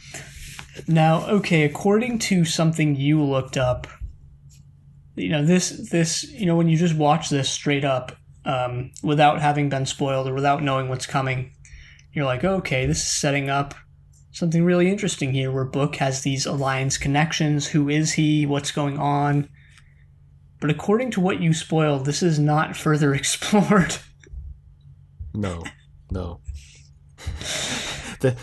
Now, okay, according to something you looked up, this when you just watch this straight up, without having been spoiled or without knowing what's coming, you're like, okay, this is setting up something really interesting here where Book has these Alliance connections. Who is he? What's going on? But according to what you spoiled, this is not further explored. No. The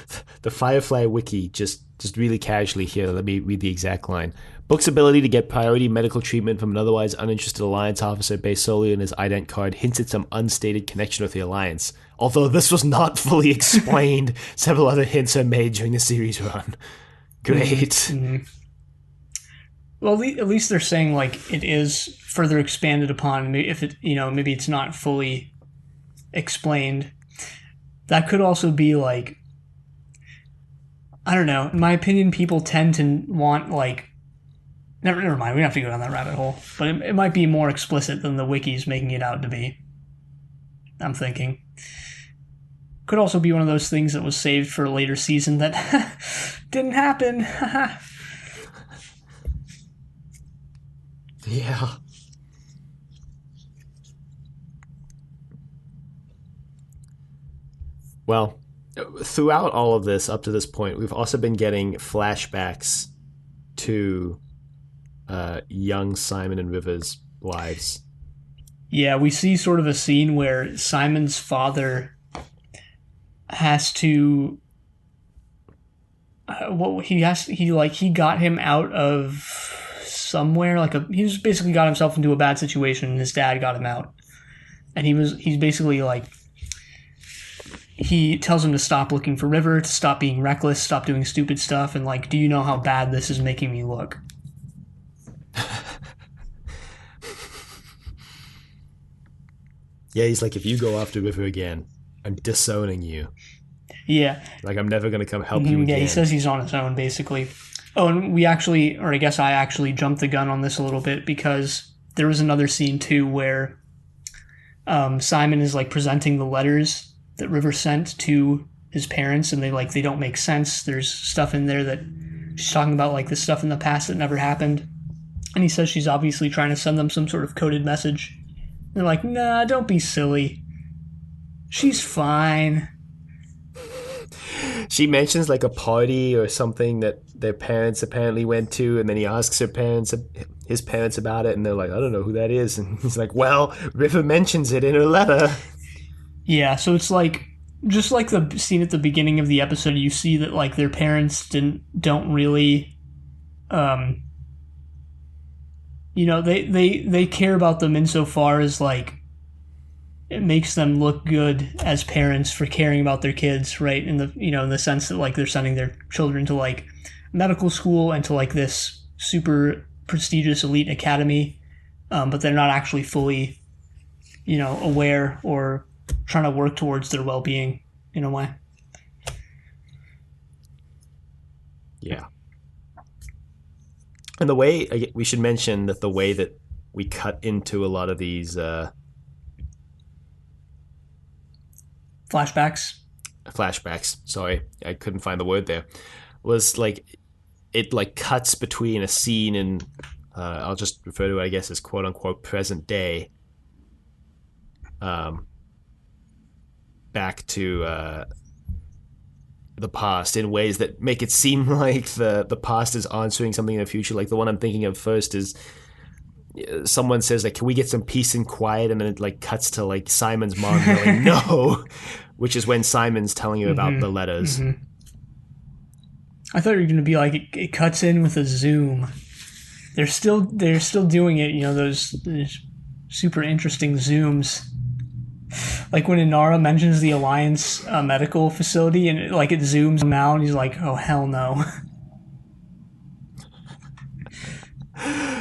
Firefly wiki just really casually here. Let me read the exact line. Book's ability to get priority medical treatment from an otherwise uninterested Alliance officer based solely on his ident card hints at some unstated connection with the Alliance. Although this was not fully explained, several other hints are made during the series run. Great. Mm-hmm. Well, at least they're saying like it is further expanded upon. If it, maybe it's not fully explained. That could also be like, I don't know. In my opinion, people tend to want like. Never mind. We don't have to go down that rabbit hole. But it might be more explicit than the wiki's making it out to be. I'm thinking. Could also be one of those things that was saved for a later season that didn't happen. Yeah. Well, throughout all of this up to this point, we've also been getting flashbacks to young Simon and River's lives. Yeah, we see sort of a scene where Simon's father has to. He got him out of somewhere he's basically got himself into a bad situation and his dad got him out, and he's basically like, he tells him to stop looking for River, to stop being reckless, stop doing stupid stuff, and like, do you know how bad this is making me look? Yeah, he's like, if you go after River again, I'm disowning you. Yeah. Like, I'm never going to come help you again. Yeah, he says he's on his own, basically. Oh, and we actually, or I guess I actually jumped the gun on this a little bit because there was another scene, too, where Simon is, like, presenting the letters that River sent to his parents, and they don't make sense. There's stuff in there that she's talking about, like, the stuff in the past that never happened. And he says she's obviously trying to send them some sort of coded message. They're like, nah, don't be silly. She's fine. She mentions like a party or something that their parents apparently went to, and then he asks his parents about it, and they're like, I don't know who that is. And he's like, well, River mentions it in her letter. Yeah, so it's like, just like the scene at the beginning of the episode, you see that like their parents don't really they care about them insofar as like it makes them look good as parents for caring about their kids, right? In the sense that like they're sending their children to like medical school and to like this super prestigious elite academy, but they're not actually fully, aware or trying to work towards their well-being in a way. Yeah. And the way, we should mention that the way that we cut into a lot of these flashbacks, sorry, I couldn't find the word there, was like, it like cuts between a scene and I'll just refer to it, I guess, as quote unquote present day, back to the past in ways that make it seem like the past is answering something in the future. Like the one I'm thinking of first is someone says like, can we get some peace and quiet? And then it like cuts to like Simon's mom going, no, which is when Simon's telling you about the letters. Mm-hmm. I thought you were going to be like, it cuts in with a zoom. They're still doing it, those super interesting zooms. Like when Inara mentions the Alliance medical facility and it zooms him out and he's like, oh, hell no.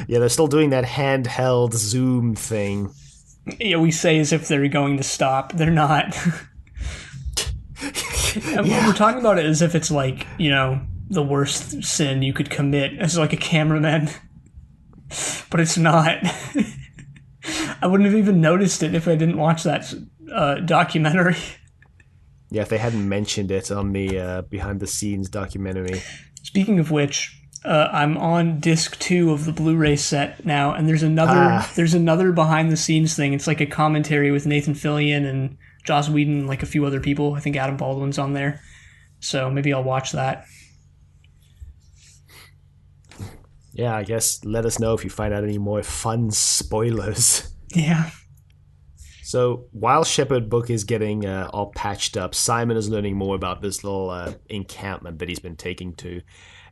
Yeah, they're still doing that handheld zoom thing. Yeah, we say as if they're going to stop. They're not. Yeah. We're talking about it as if it's like, the worst sin you could commit as like a cameraman. But it's not. I wouldn't have even noticed it if I didn't watch that documentary. Yeah, if they hadn't mentioned it on the behind the scenes documentary. Speaking of which, I'm on disc 2 of the Blu-ray set now, and there's another behind the scenes thing. It's like a commentary with Nathan Fillion and Joss Whedon and like a few other people. I think Adam Baldwin's on there. So maybe I'll watch that. Yeah, I guess let us know if you find out any more fun spoilers. Yeah. So while Shepherd Book is getting all patched up, Simon is learning more about this little encampment that he's been taking to.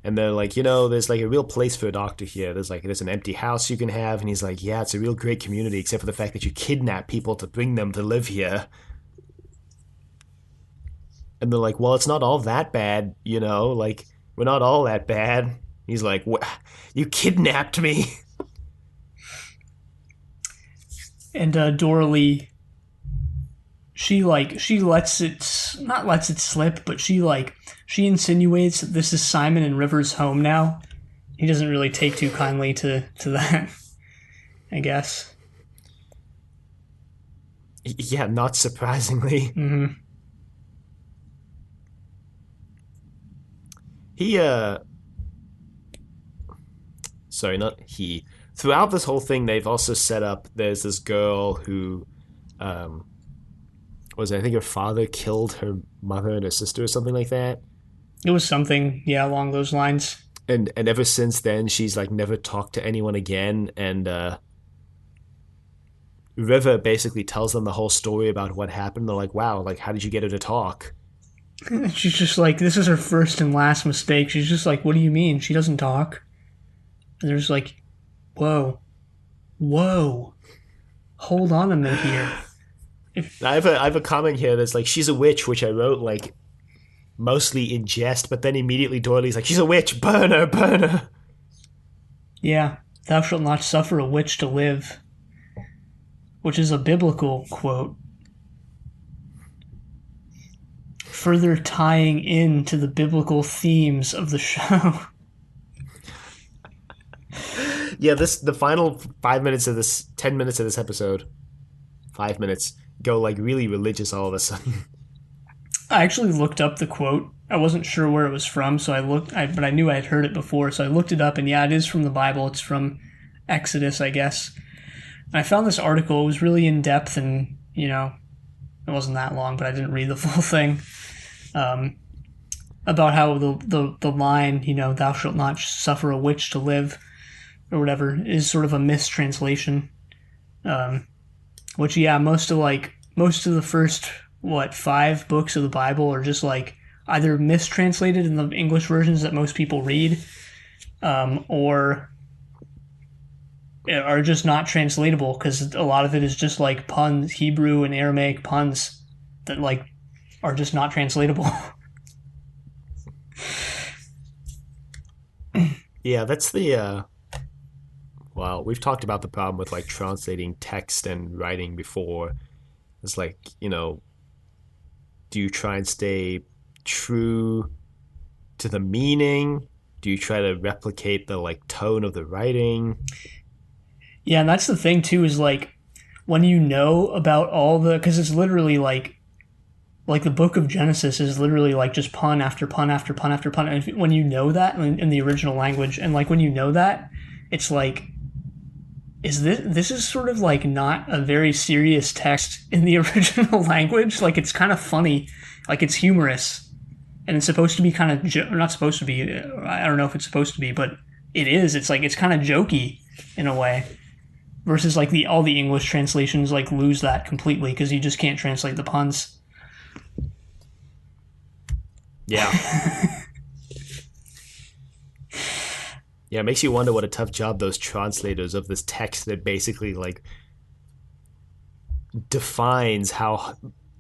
And they're like, there's like a real place for a doctor here. There's an empty house you can have. And he's like, yeah, it's a real great community, except for the fact that you kidnap people to bring them to live here. And they're like, well, it's not all that bad, like, we're not all that bad. He's like, "What? You kidnapped me?" And Doralee, she lets it not lets it slip, but she insinuates that this is Simon and River's home now. He doesn't really take too kindly to that, I guess. Yeah, not surprisingly. Mm-hmm. He sorry, not he. Throughout this whole thing, they've also set up. There's this girl who, um, was it, I think her father killed her mother and her sister or something like that. It was something, yeah, along those lines. And ever since then, she's like never talked to anyone again. And River basically tells them the whole story about what happened. They're like, "Wow, like how did you get her to talk?" She's just like, this is her first and last mistake. She's just like, what do you mean? She doesn't talk. And they're just like, whoa, whoa, hold on a minute here. I have a comment here that's like, "She's a witch," which I wrote like mostly in jest, but then immediately Doyley's like, "She's a witch, burn her, burn her." Yeah, thou shalt not suffer a witch to live, which is a biblical quote. Further tying into the biblical themes of the show. Yeah, the final 5 minutes of this, 10 minutes of this episode, 5 minutes go like really religious all of a sudden. I actually looked up the quote. I wasn't sure where it was from, so but I knew I had heard it before, so I looked it up, and yeah, it is from the Bible. It's from Exodus, I guess. And I found this article. It was really in depth, and it wasn't that long, but I didn't read the full thing. About how the line, "thou shalt not suffer a witch to live," or whatever, is sort of a mistranslation. Which, yeah, most of the first 5 books of the Bible are just like either mistranslated in the English versions that most people read, or are just not translatable because a lot of it is just like puns, Hebrew and Aramaic puns that like are just not translatable. Yeah, that's the well, we've talked about the problem with like translating text and writing before. It's like, do you try and stay true to the meaning? Do you try to replicate the like tone of the writing? Yeah, and that's the thing too, is like when you know about all because it's literally like the book of Genesis is literally like just pun after pun after pun after pun. And when you know that in the original language, and like when you know that, it's like, this is sort of like not a very serious text in the original language. Like it's kind of funny, like it's humorous, and it's supposed to be kind of not supposed to be. I don't know if it's supposed to be, but it is. It's like it's kind of jokey in a way, versus like all the English translations like lose that completely because you just can't translate the puns. Yeah. Yeah, it makes you wonder what a tough job those translators of this text that basically like defines how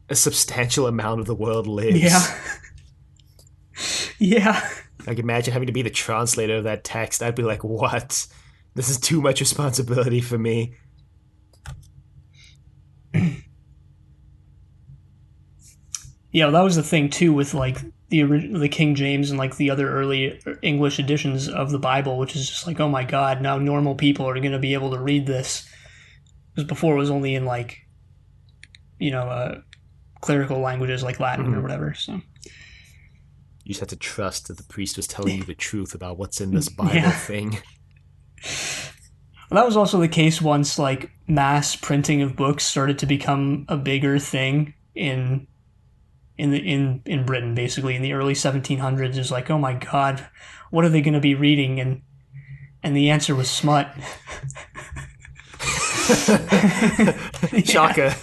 a substantial amount of the world lives. Yeah. Yeah. Like imagine having to be the translator of that text. I'd be like, what? This is too much responsibility for me. Yeah, well, that was the thing too with like the King James and like the other early English editions of the Bible, which is just like, oh my God, now normal people are going to be able to read this. Because before it was only in like, clerical languages like Latin or whatever. So you just have to trust that the priest was telling you the truth about what's in this Bible thing. Well, that was also the case once like mass printing of books started to become a bigger thing in Britain, basically in the early 1700s. It was like, oh my God, what are they going to be reading? And the answer was smut. Shocker.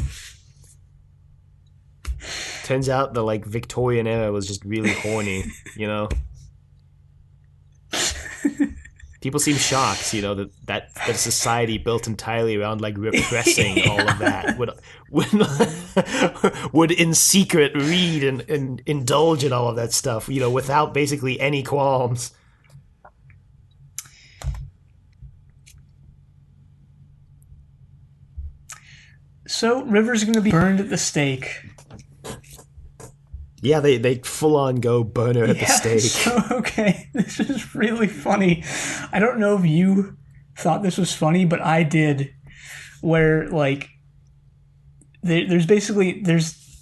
Turns out the like Victorian era was just really horny, People seem shocked, that a society built entirely around like repressing all of that would in secret read and indulge in all of that stuff, without basically any qualms. So River's gonna be burned at the stake. Yeah, they full on go burn her at the Yeah, stake. so okay, this is really funny. I don't know if you thought this was funny, but I did. Where like there's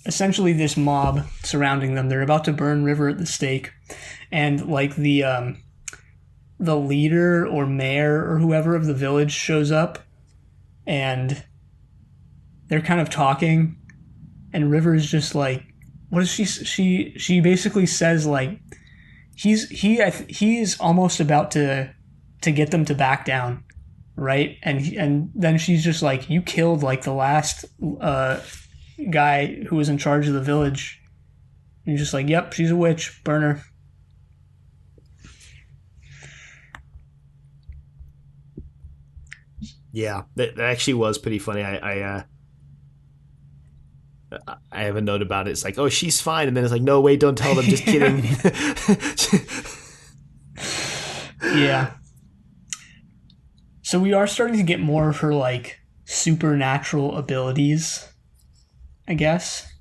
essentially this mob surrounding them. They're about to burn River at the stake, and like the leader or mayor or whoever of the village shows up, and they're kind of talking, and River's just like, what is she basically says like he's almost about to get them to back down, right? And then she's just like, you killed like the last guy who was in charge of the village. And you're just like, yep, she's a witch, burn her. Yeah, that actually was pretty funny. I have a note about it. It's like, oh, she's fine, and then it's like, no, wait, don't tell them. Just kidding. Yeah. So we are starting to get more of her like supernatural abilities, I guess.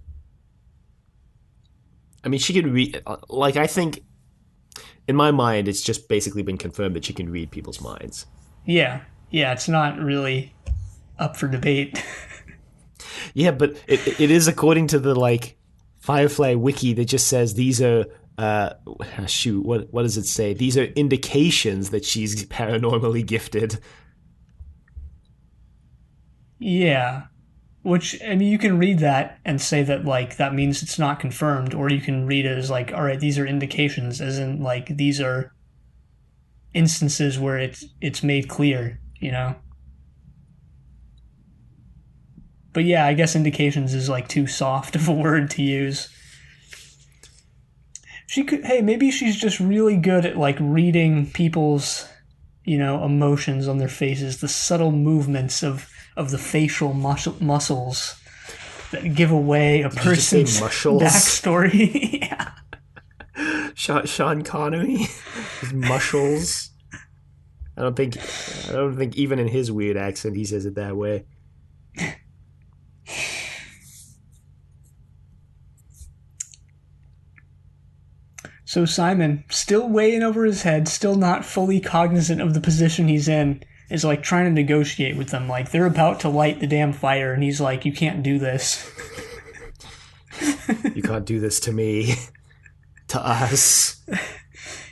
I mean, she can read. Like, I think in my mind, it's just basically been confirmed that she can read people's minds. Yeah. Yeah, it's not really up for debate. Yeah, but it is according to the like Firefly wiki that just says these are what does it say? These are indications that she's paranormally gifted. Yeah. Which, I mean, you can read that and say that, like, that means it's not confirmed, or you can read it as, like, all right, these are indications, as in, like, these are instances where it's made clear, you know? But yeah, I guess indications is, like, too soft of a word to use. Hey, maybe she's just really good at, like, reading people's, emotions on their faces, the subtle movements of the facial muscles that give away a person's backstory. Yeah. Sean Connery, his muscles. I don't think even in his weird accent he says it that way. So Simon, still way in over his head, still not fully cognizant of the position he's in, is like trying to negotiate with them. Like they're about to light the damn fire, and he's like, "You can't do this. You can't do this to me, to us."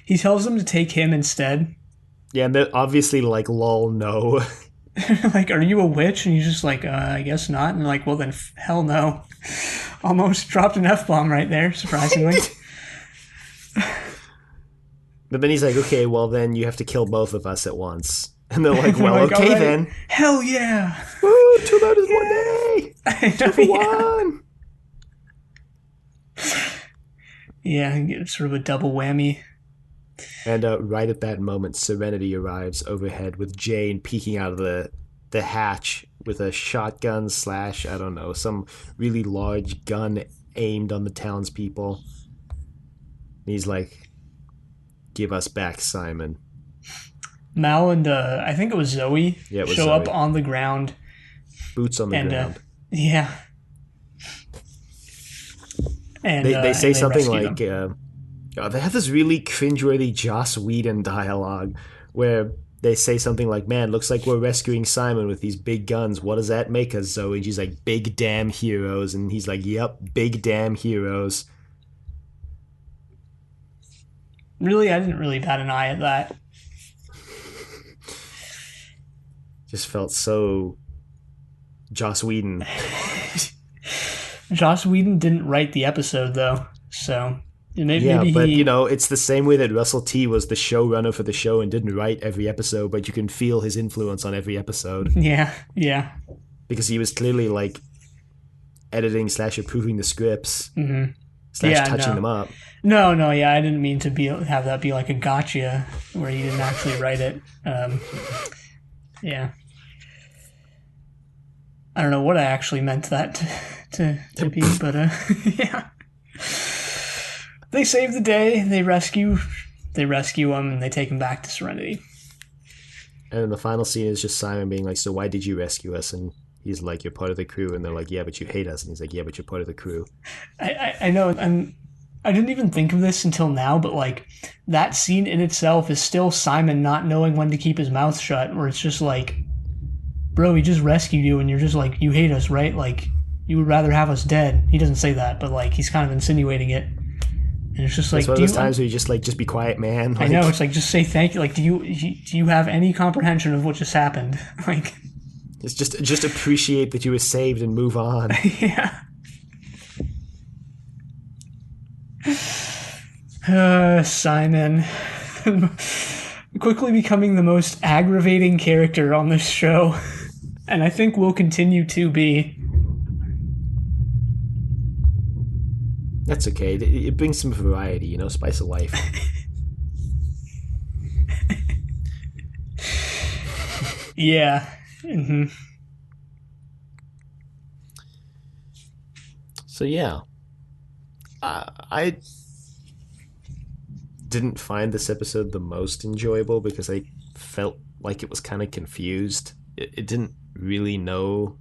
He tells them to take him instead. Yeah, and they're obviously like, "Lol, no." Like, are you a witch? And he's just like, I guess not. And they're like, well, then hell no. Almost dropped an F-bomb right there, surprisingly. But then he's like, okay, well, then you have to kill both of us at once. And they're like, well, like, okay, right. Then. Hell yeah. Woo, 2 murders 1 day. 2 for 1. Yeah, it's sort of a double whammy. And right at that moment, Serenity arrives overhead with Jane peeking out of the hatch with a shotgun / I don't know, some really large gun aimed on the townspeople. And he's like, give us back Simon. Mal and I think it was Zoe show Zoe. Up on the ground. Boots on the ground. Yeah. And they say something like, they have this really cringeworthy Joss Whedon dialogue where they say something like, man, looks like we're rescuing Simon with these big guns. What does that make us, Zoe? And she's like, big damn heroes. And he's like, yep, big damn heroes. Really? I didn't really bat an eye at that. Just felt so Joss Whedon. Joss Whedon didn't write the episode, though, so... Maybe but it's the same way that Russell T was the showrunner for the show and didn't write every episode, but you can feel his influence on every episode. Yeah. Because he was clearly like editing / approving the scripts / touching them up. No, yeah, I didn't mean to have that be like a gotcha where he didn't actually write it. Yeah. I don't know what I actually meant that to be, but yeah. They save the day. They rescue him, and they take him back to Serenity. And then the final scene is just Simon being like, "So why did you rescue us?" And he's like, "You're part of the crew," and they're like, "Yeah, but you hate us," and he's like, "Yeah, but you're part of the crew." I know, and I didn't even think of this until now, but like that scene in itself is still Simon not knowing when to keep his mouth shut, where it's just like, bro, he just rescued you, and you're just like, you hate us, right? Like, you would rather have us dead. He doesn't say that, but like he's kind of insinuating it, and it's just It's like, one of do those you? times where you just like, just be quiet, man. I know Like, it's like just say thank you. Like, do you have any comprehension of what just happened? Like, it's just appreciate that you were saved and move on. yeah. Simon. Quickly becoming the most aggravating character on this show, and I think will continue to be. That's okay. It brings some variety, spice of life. Yeah. Mm-hmm. So yeah, I didn't find this episode the most enjoyable because I felt like it was kind of confused. It didn't really know.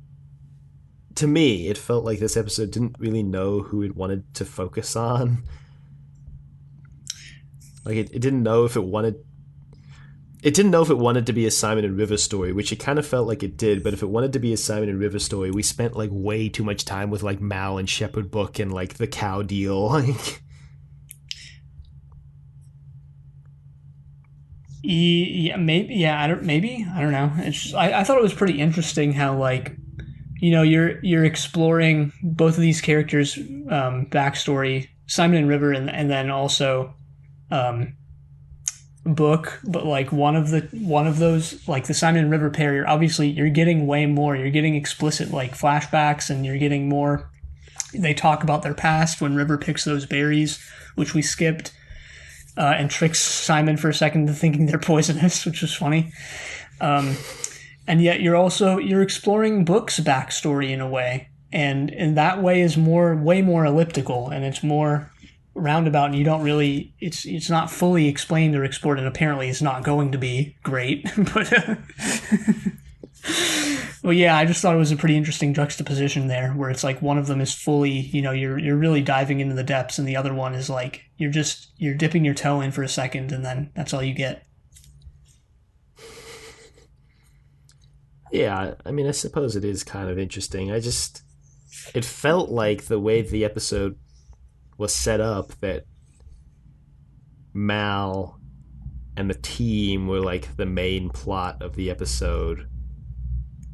To me, it felt like this episode didn't really know who it wanted to focus on. Like it didn't know if it wanted. It didn't know if it wanted to be a Simon and River story, which it kind of felt like it did. But if it wanted to be a Simon and River story, we spent like way too much time with like Mal and Shepherd Book and like the cow deal. Like, Yeah, maybe. Yeah, maybe. I don't know. It's just, I thought it was pretty interesting how like you're exploring both of these characters' backstory, Simon and River, and then also um, Book. But like one of those, like the Simon and River pair, you're getting way more. You're getting explicit like flashbacks, and you're getting more. They talk about their past when River picks those berries, which we skipped. And tricks Simon for a second into thinking they're poisonous, which was funny. And yet you're exploring Book's backstory in a way, and in that way is way more elliptical, and it's more roundabout, and you don't really it's not fully explained or explored, and apparently it's not going to be great. But well, yeah, I just thought it was a pretty interesting juxtaposition there, where it's like one of them is fully, you're really diving into the depths, and the other one is like you're dipping your toe in for a second, and then that's all you get. yeah, I mean, I suppose it is kind of interesting. It felt like the way the episode was set up that Mal and the team were like the main plot of the episode.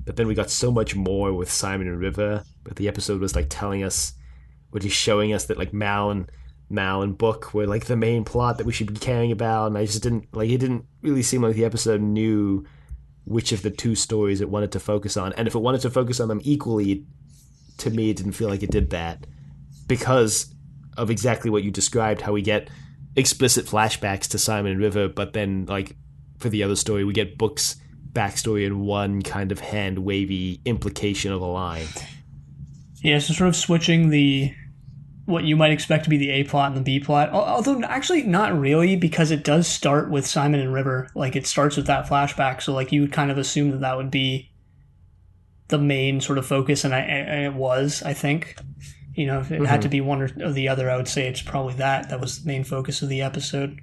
But then we got so much more with Simon and River. But the episode was like telling us, or just showing us that like Mal and Book were like the main plot that we should be caring about. And I just didn't like. It didn't really seem like the episode knew which of the two stories it wanted to focus on. And if it wanted to focus on them equally, to me, it didn't feel like it did that because of exactly what you described. How we get explicit flashbacks to Simon and River, but then like for the other story, we get Book's backstory in one kind of hand wavy implication of a line. Yeah, so sort of switching what you might expect to be the A plot and the B plot. Although actually not really, because it does start with Simon and River. Like it starts with that flashback, so like you would kind of assume that would be the main sort of focus, and it was, I think. If it had to be one or the other, I would say it's probably that was the main focus of the episode.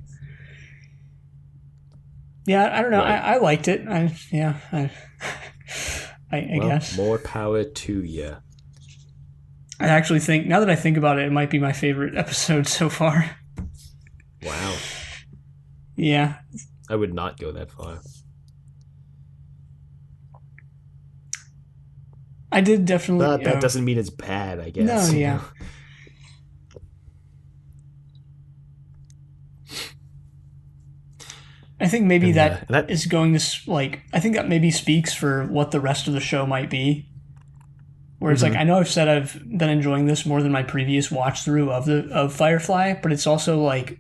Yeah, I don't know. Right. I liked it. I guess. More power to you. I actually think, now that I think about it, it might be my favorite episode so far. Wow. Yeah. I would not go that far. I did definitely. But that doesn't mean it's bad, I guess. No, yeah. I think maybe that is going to, like, I think that maybe speaks for what the rest of the show might be. Where it's like, I know I've said I've been enjoying this more than my previous watch through of Firefly, but it's also like,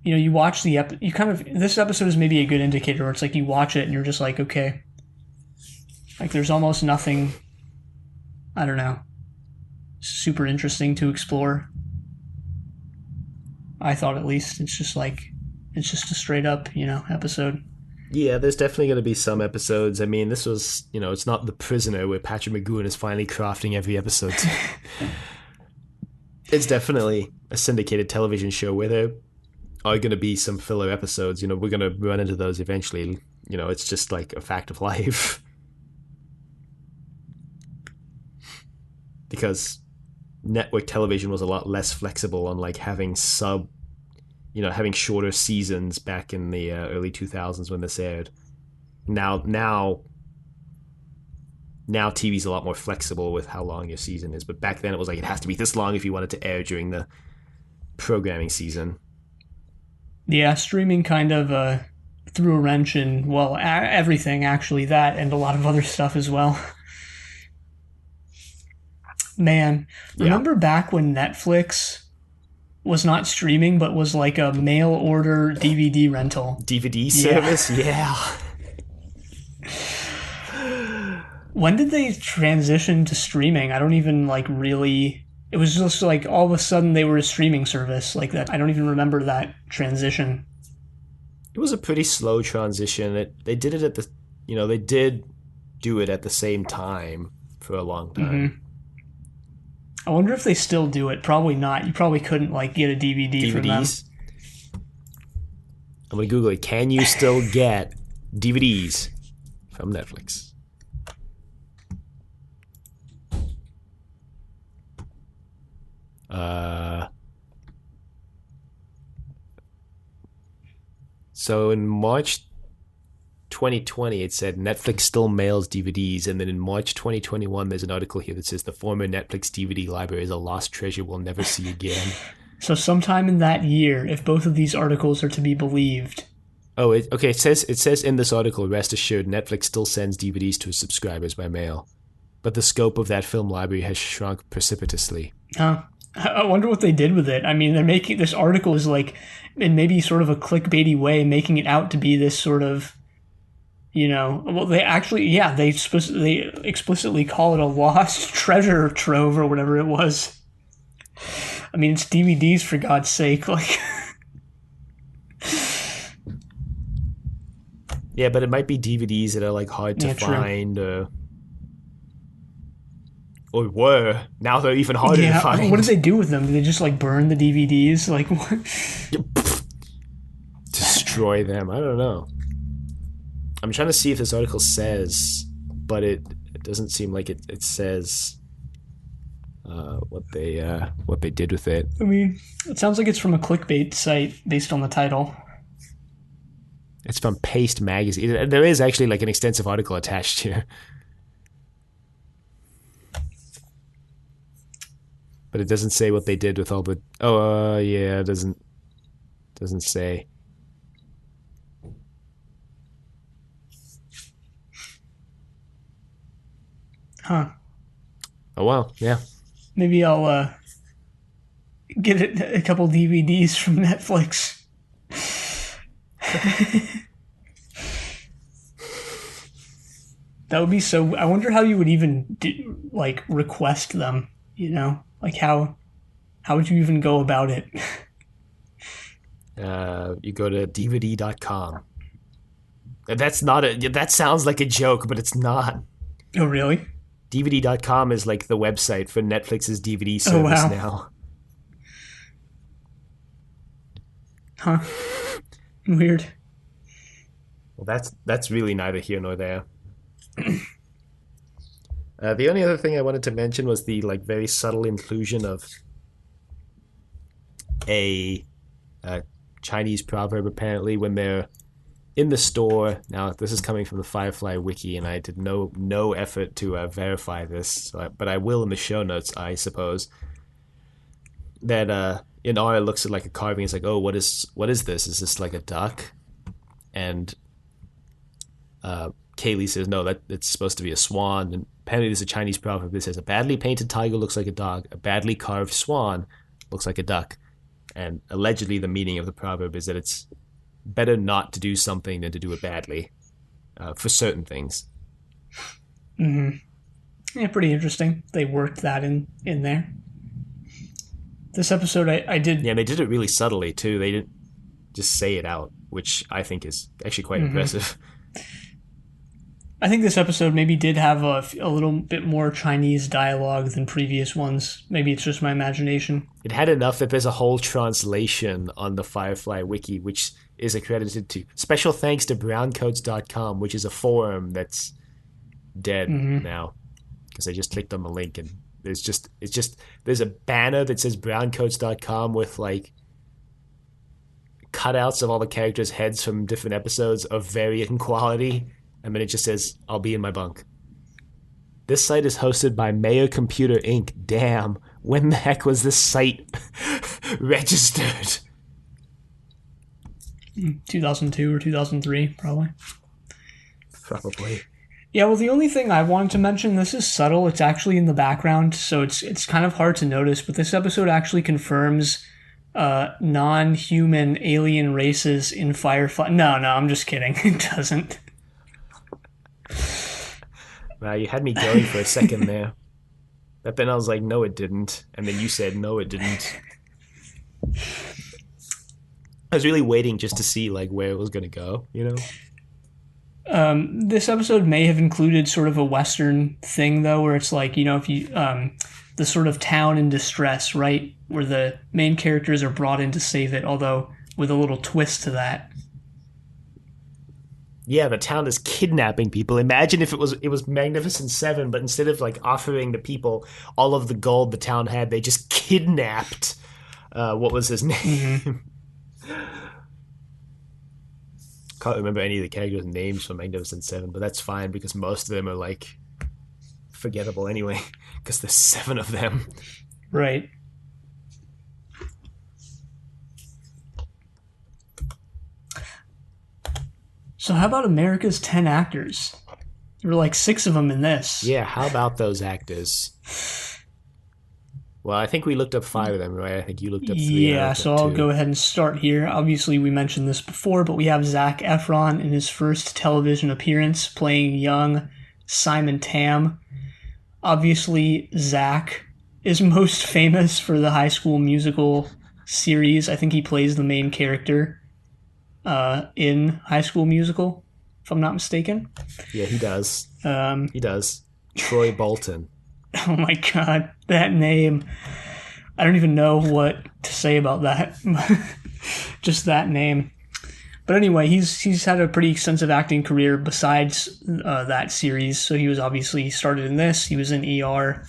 you watch this episode is maybe a good indicator where it's like you watch it and you're just like, okay, like there's almost nothing, I don't know, super interesting to explore. I thought, at least. It's just a straight up, episode. Yeah, there's definitely going to be some episodes. I mean, this was, it's not The Prisoner where Patrick McGowan is finally crafting every episode. It's definitely a syndicated television show where there are going to be some filler episodes. We're going to run into those eventually. It's just like a fact of life. Because network television was a lot less flexible on like having having shorter seasons back in the early 2000s when this aired. Now TV's a lot more flexible with how long your season is, but back then it was like it has to be this long if you wanted to air during the programming season. Yeah, streaming kind of threw a wrench in, well, everything actually, that and a lot of other stuff as well. Man, Yeah. remember back when Netflix was not streaming but was like a mail order DVD rental? DVD service? Yeah. When did they transition to streaming? I don't even like really. It was just like all of a sudden they were a streaming service like that. I don't even remember that transition. It was a pretty slow transition. They did it at the, they did do it at the same time for a long time. Mm-hmm. I wonder if they still do it. Probably not. You probably couldn't like get a DVD from them. I'm gonna Google it. Can you still get DVDs from Netflix? So in March 2020, it said Netflix still mails DVDs, and then in March 2021, there's an article here that says the former Netflix DVD library is a lost treasure we'll never see again. So sometime in that year, if both of these articles are to be believed. Oh, okay. It says in this article, rest assured, Netflix still sends DVDs to its subscribers by mail, but the scope of that film library has shrunk precipitously. Huh. I wonder what they did with it. I mean, they're making this article is like, in maybe sort of a clickbaity way, making it out to be this sort of, well, they actually, yeah, they explicitly call it a lost treasure trove or whatever it was. I mean, it's DVDs for God's sake, like. Yeah, but it might be DVDs that are like hard to find, or were. Now they're even harder to find. What did they do with them? Did they just like burn the DVDs? Like what? Destroy them? I don't know. I'm trying to see if this article says, but it doesn't seem like it says what they did with it. I mean, it sounds like it's from a clickbait site based on the title. It's from Paste Magazine. There is actually like an extensive article attached here. But it doesn't say what they did with all the... yeah, it doesn't say. Huh. Oh, well, yeah. Maybe I'll get a couple DVDs from Netflix. That would be so... I wonder how you would even request them, Like how would you even go about it? You go to DVD.com. That sounds like a joke, but it's not. Oh, really? DVD.com is like the website for Netflix's DVD service now. Huh. Weird. Well, that's really neither here nor there. The only other thing I wanted to mention was the very subtle inclusion of a Chinese proverb, apparently, when they're in the store. Now, this is coming from the Firefly Wiki, and I did no effort to verify this, but I will in the show notes, I suppose. That in R, it looks at like a carving. It's like, oh, what is this? Is this like a duck? And Kaylee says, no, that it's supposed to be a swan. And apparently there's a Chinese proverb that says, a badly painted tiger looks like a dog. A badly carved swan looks like a duck. And allegedly the meaning of the proverb is that it's better not to do something than to do it badly for certain things. Mm-hmm. Yeah, pretty interesting. They worked that in there. This episode, I did... Yeah, they did it really subtly, too. They didn't just say it out. which I think is actually quite impressive. I think this episode maybe did have a little bit more Chinese dialogue than previous ones. Maybe it's just my imagination. It had enough that there's a whole translation on the Firefly wiki, which is accredited to. Special thanks to browncoats.com, which is a forum that's dead now because I just clicked on the link and there's a banner that says browncoats.com with like cutouts of all the characters' heads from different episodes of varying quality, and then it just says, "I'll be in my bunk." This site is hosted by Mayo Computer Inc. Damn, when the heck was this site registered? 2002 or 2003, probably. Probably. Yeah, well, the only thing I wanted to mention, this is subtle. It's actually in the background, so it's kind of hard to notice. But this episode actually confirms non-human alien races in Firefly. No, I'm just kidding. It doesn't. Wow, you had me going for a second there. But then I was like, no, it didn't. And then you said, no, it didn't. I was really waiting just to see like where it was going to go, you know? This episode may have included sort of a Western thing, though, where it's like, if you the sort of town in distress, right, where the main characters are brought in to save it, although with a little twist to that. Yeah, the town is kidnapping people. Imagine if it was Magnificent Seven, but instead of like offering the people all of the gold the town had, they just kidnapped. What was his name? Can't remember any of the characters' names from Magnificent Seven, but that's fine because most of them are like forgettable anyway, because there's 7 of them. Right. So how about America's 10 actors? There were like 6 of them in this. Yeah, how about those actors? Well, I think we looked up 5 of them, right? I think you looked up 3. Yeah, so I'll go ahead and start here. Obviously, we mentioned this before, but we have Zac Efron in his first television appearance playing young Simon Tam. Obviously, Zac is most famous for the High School Musical series. I think he plays the main character in High School Musical, if I'm not mistaken. Yeah, he does. He does. Troy Bolton. Oh my god, that name. I don't even know what to say about that. Just that name. But anyway, he's had a pretty extensive acting career besides that series. So he was obviously started in this. He was in ER.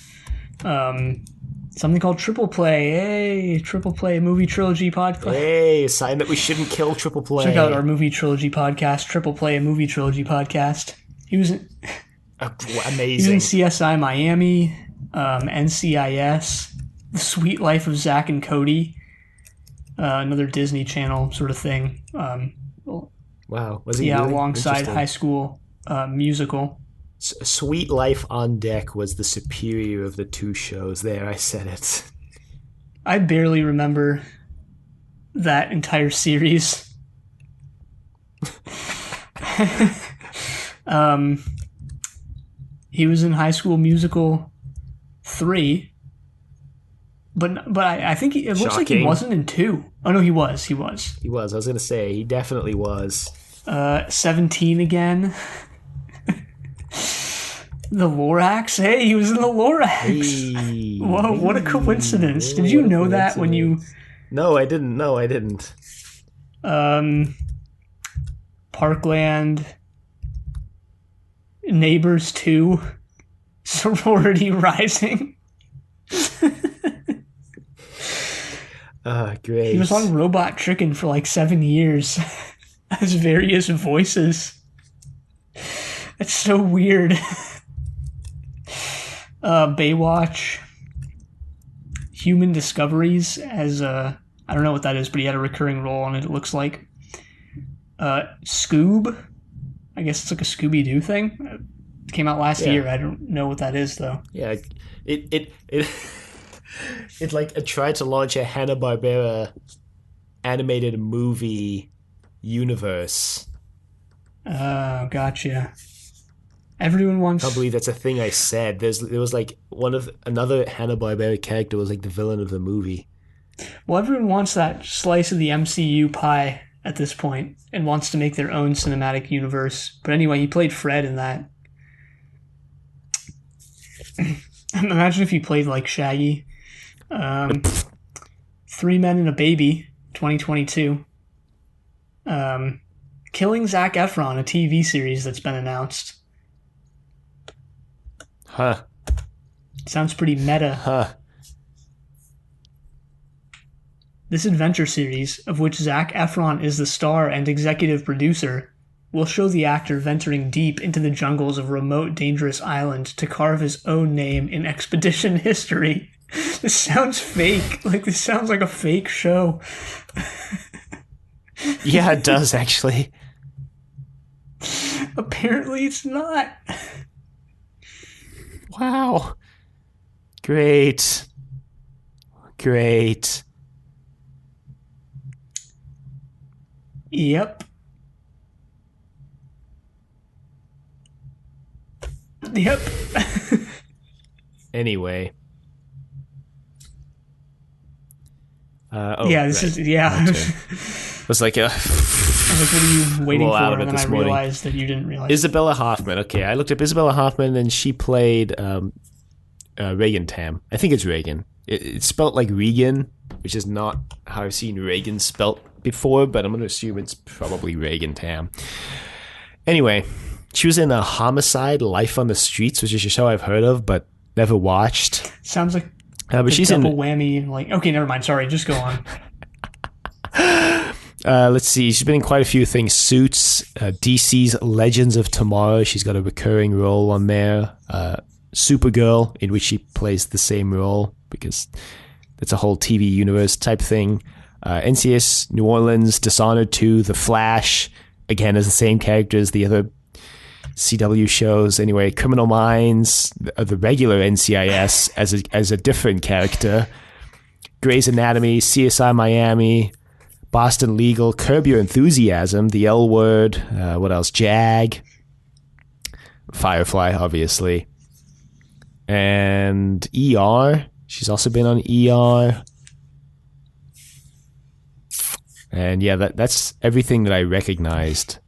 Something called Triple Play. Hey, Triple Play movie trilogy podcast. Hey, a sign that we shouldn't kill Triple Play. Check out our movie trilogy podcast, Triple Play, a movie trilogy podcast. He was in, amazing. He was in CSI Miami, NCIS, The Sweet Life of Zack and Cody, another Disney Channel sort of thing. Wow, was he? Yeah, really? Alongside High School Musical. Sweet Life on Deck was the superior of the 2 shows. There, I said it. I barely remember that entire series. He was in High School Musical 3, but I think it looks like he wasn't in 2. Oh no, he was. He was. I was going to say he definitely was. 17 again. The Lorax? Hey, he was in the Lorax. Hey. Whoa, what a coincidence. Did you know that when you... No, I didn't. Parkland, Neighbors 2, Sorority Rising. Great. He was on Robot Chicken for like 7 years as various voices. That's so weird. Baywatch, Human Discoveries as I don't know what that is, but he had a recurring role on it. It looks like Scoob. I guess it's like a Scooby-Doo thing. It came out last year. I don't know what that is though. Yeah, it like it tried to launch a Hanna-Barbera animated movie universe. Oh, gotcha. Everyone wants. I can't believe that's a thing I said. There was like another Hanna-Barbera character was like the villain of the movie. Well, everyone wants that slice of the MCU pie at this point and wants to make their own cinematic universe. But anyway, he played Fred in that. Imagine if he played like Shaggy. Three Men and a Baby, 2022. Killing Zac Efron, a TV series that's been announced. Huh. Sounds pretty meta. Huh. This adventure series, of which Zac Efron is the star and executive producer, will show the actor venturing deep into the jungles of a remote, dangerous island to carve his own name in expedition history. This sounds fake. Like, this sounds like a fake show. Yeah, it does, actually. Apparently it's not. Wow. Great. Great. Yep. Yep. Anyway. Yeah, this is, yeah. It was like a... I was like, what are you waiting for? out of it And then this I morning. realized that you didn't realize. Isabella Hoffman. Okay, I looked up Isabella Hoffman, and she played Reagan Tam. I think it's Reagan. It's spelt like Regan, which is not how I've seen Reagan spelt before, but I'm going to assume it's probably Reagan Tam. Anyway, she was in a Homicide, Life on the Streets, which is a show I've heard of, but never watched. Sounds like But she's double in... whammy. Like, okay, never mind. Sorry, just go on. let's see. She's been in quite a few things. Suits, DC's Legends of Tomorrow. She's got a recurring role on there. Supergirl, in which she plays the same role because it's a whole TV universe type thing. NCIS New Orleans, Dishonored 2, The Flash, again as the same character as the other CW shows. Anyway, Criminal Minds, the regular NCIS as a different character. Grey's Anatomy, CSI Miami, Boston Legal, Curb Your Enthusiasm, The L Word, what else? Jag, Firefly, obviously, and ER. She's also been on ER. And yeah, that's everything that I recognized.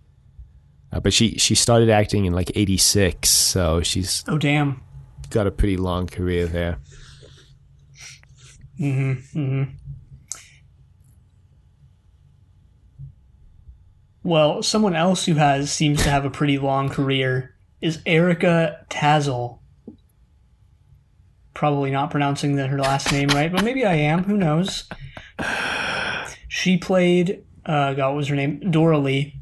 But she started acting in like 86, so she's Oh, damn. got a pretty long career there. Well, someone else who seems to have a pretty long career is Erica Tazel. Probably not pronouncing her last name right, but maybe I am. Who knows? She played, God, what was her name? Dora Lee.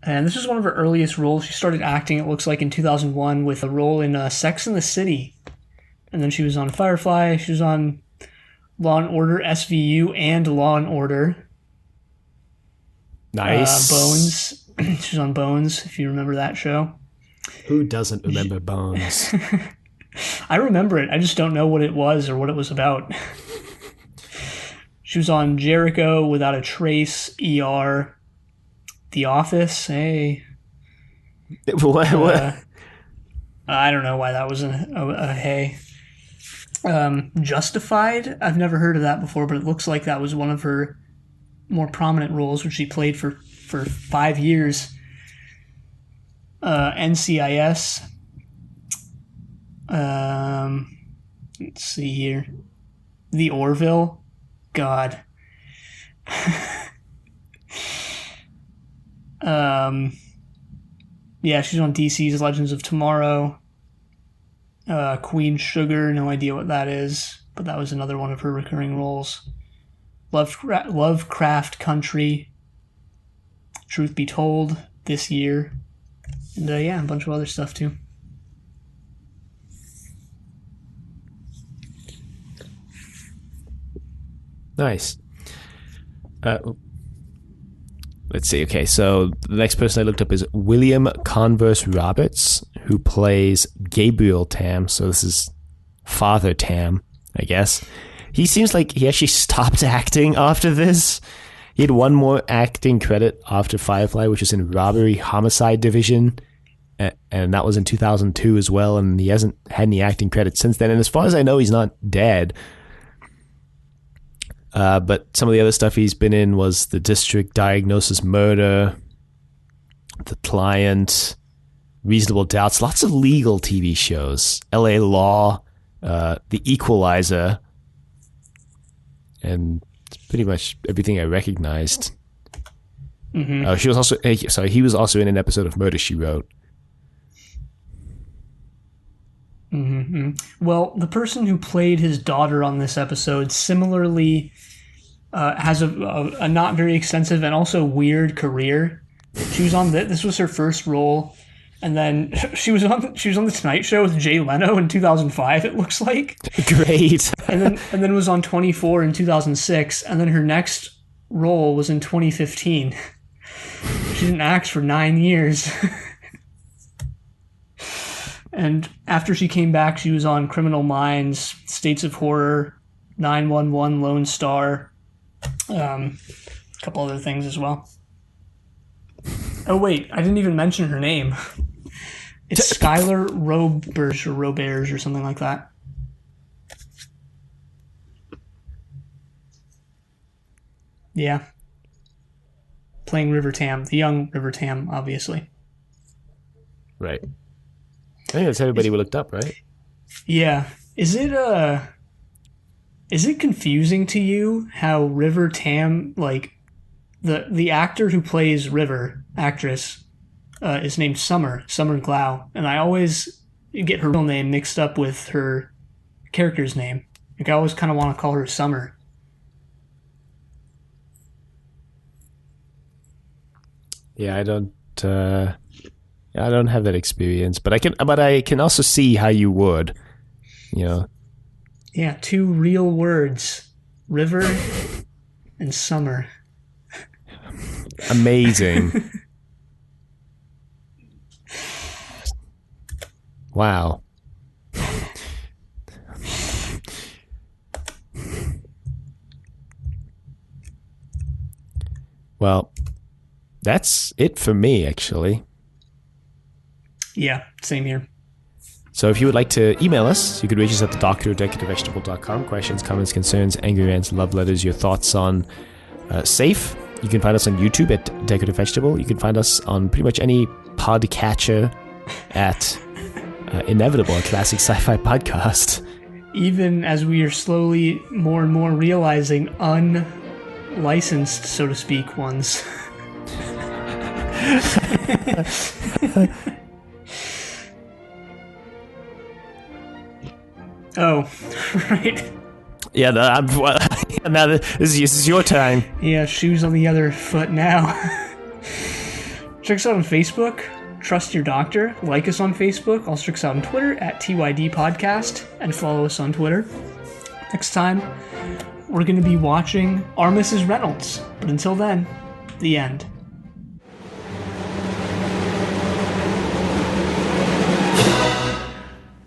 And this was one of her earliest roles. She started acting, it looks like, in 2001 with a role in Sex and the City. And then she was on Firefly. She was on Law & Order, SVU, and Law & Order. Nice. Bones. She was on Bones, if you remember that show. Who doesn't remember Bones? I remember it. I just don't know what it was or what it was about. She was on Jericho, Without a Trace, ER, The Office. Hey. What? I don't know why that was a hey. Justified? I've never heard of that before, but it looks like that was one of her more prominent roles, which she played for 5 years. NCIS. Let's see here. The Orville. God. Yeah, she's on DC's Legends of Tomorrow. Queen Sugar, no idea what that is, but that was another one of her recurring roles. Lovecraft Country, Truth Be Told, this year, and yeah, a bunch of other stuff too. Nice. Let's see. Okay, so the next person I looked up is William Converse Roberts, who plays Gabriel Tam. So this is Father Tam, I guess. He seems like he actually stopped acting after this. He had one more acting credit after Firefly, which was in Robbery Homicide Division, and that was in 2002 as well, and he hasn't had any acting credits since then. And as far as I know, he's not dead. But some of the other stuff he's been in was The District, Diagnosis Murder, The Client, Reasonable Doubts, lots of legal TV shows, LA Law, The Equalizer, and pretty much everything I recognized. Mm-hmm. He was also in an episode of Murder, She Wrote. Mm-hmm. Well, the person who played his daughter on this episode similarly has a not very extensive and also weird career. She was on this was her first role, and then she was on the Tonight Show with Jay Leno in 2005. It looks like Great. and then was on 24 in 2006, and then her next role was in 2015. She didn't act for 9 years. And after she came back, she was on Criminal Minds, States of Horror, 911, Lone Star, a couple other things as well. Oh, wait, I didn't even mention her name. It's Skylar Roberge or something like that. Yeah. Playing River Tam, the young River Tam, obviously. Right. I think that's everybody we looked up, right? Yeah. Is it confusing to you how River Tam, like the actor who plays River, actress, is named Summer Glau, and I always get her real name mixed up with her character's name. Like I always kind of want to call her Summer. Yeah, I don't have that experience, but I can also see how you would, you know. Yeah, two real words, River and Summer. Amazing. Wow. Well, that's it for me, actually. Yeah, same here. So if you would like to email us, you could reach us at thedoctor@decorativevegetable.com. Questions, comments, concerns, angry rants, love letters, your thoughts on Safe. You can find us on YouTube at Decorative Vegetable. You can find us on pretty much any podcatcher at Inevitable, a classic sci-fi podcast. Even as we are slowly more and more realizing unlicensed, so to speak, ones. Oh, right. Yeah, now this is your time. Yeah, shoes on the other foot now. Check us out on Facebook, Trust Your Doctor. Like us on Facebook. Also check us out on Twitter at TYD Podcast, and follow us on Twitter. Next time, we're going to be watching Our Mrs. Reynolds. But until then, the end.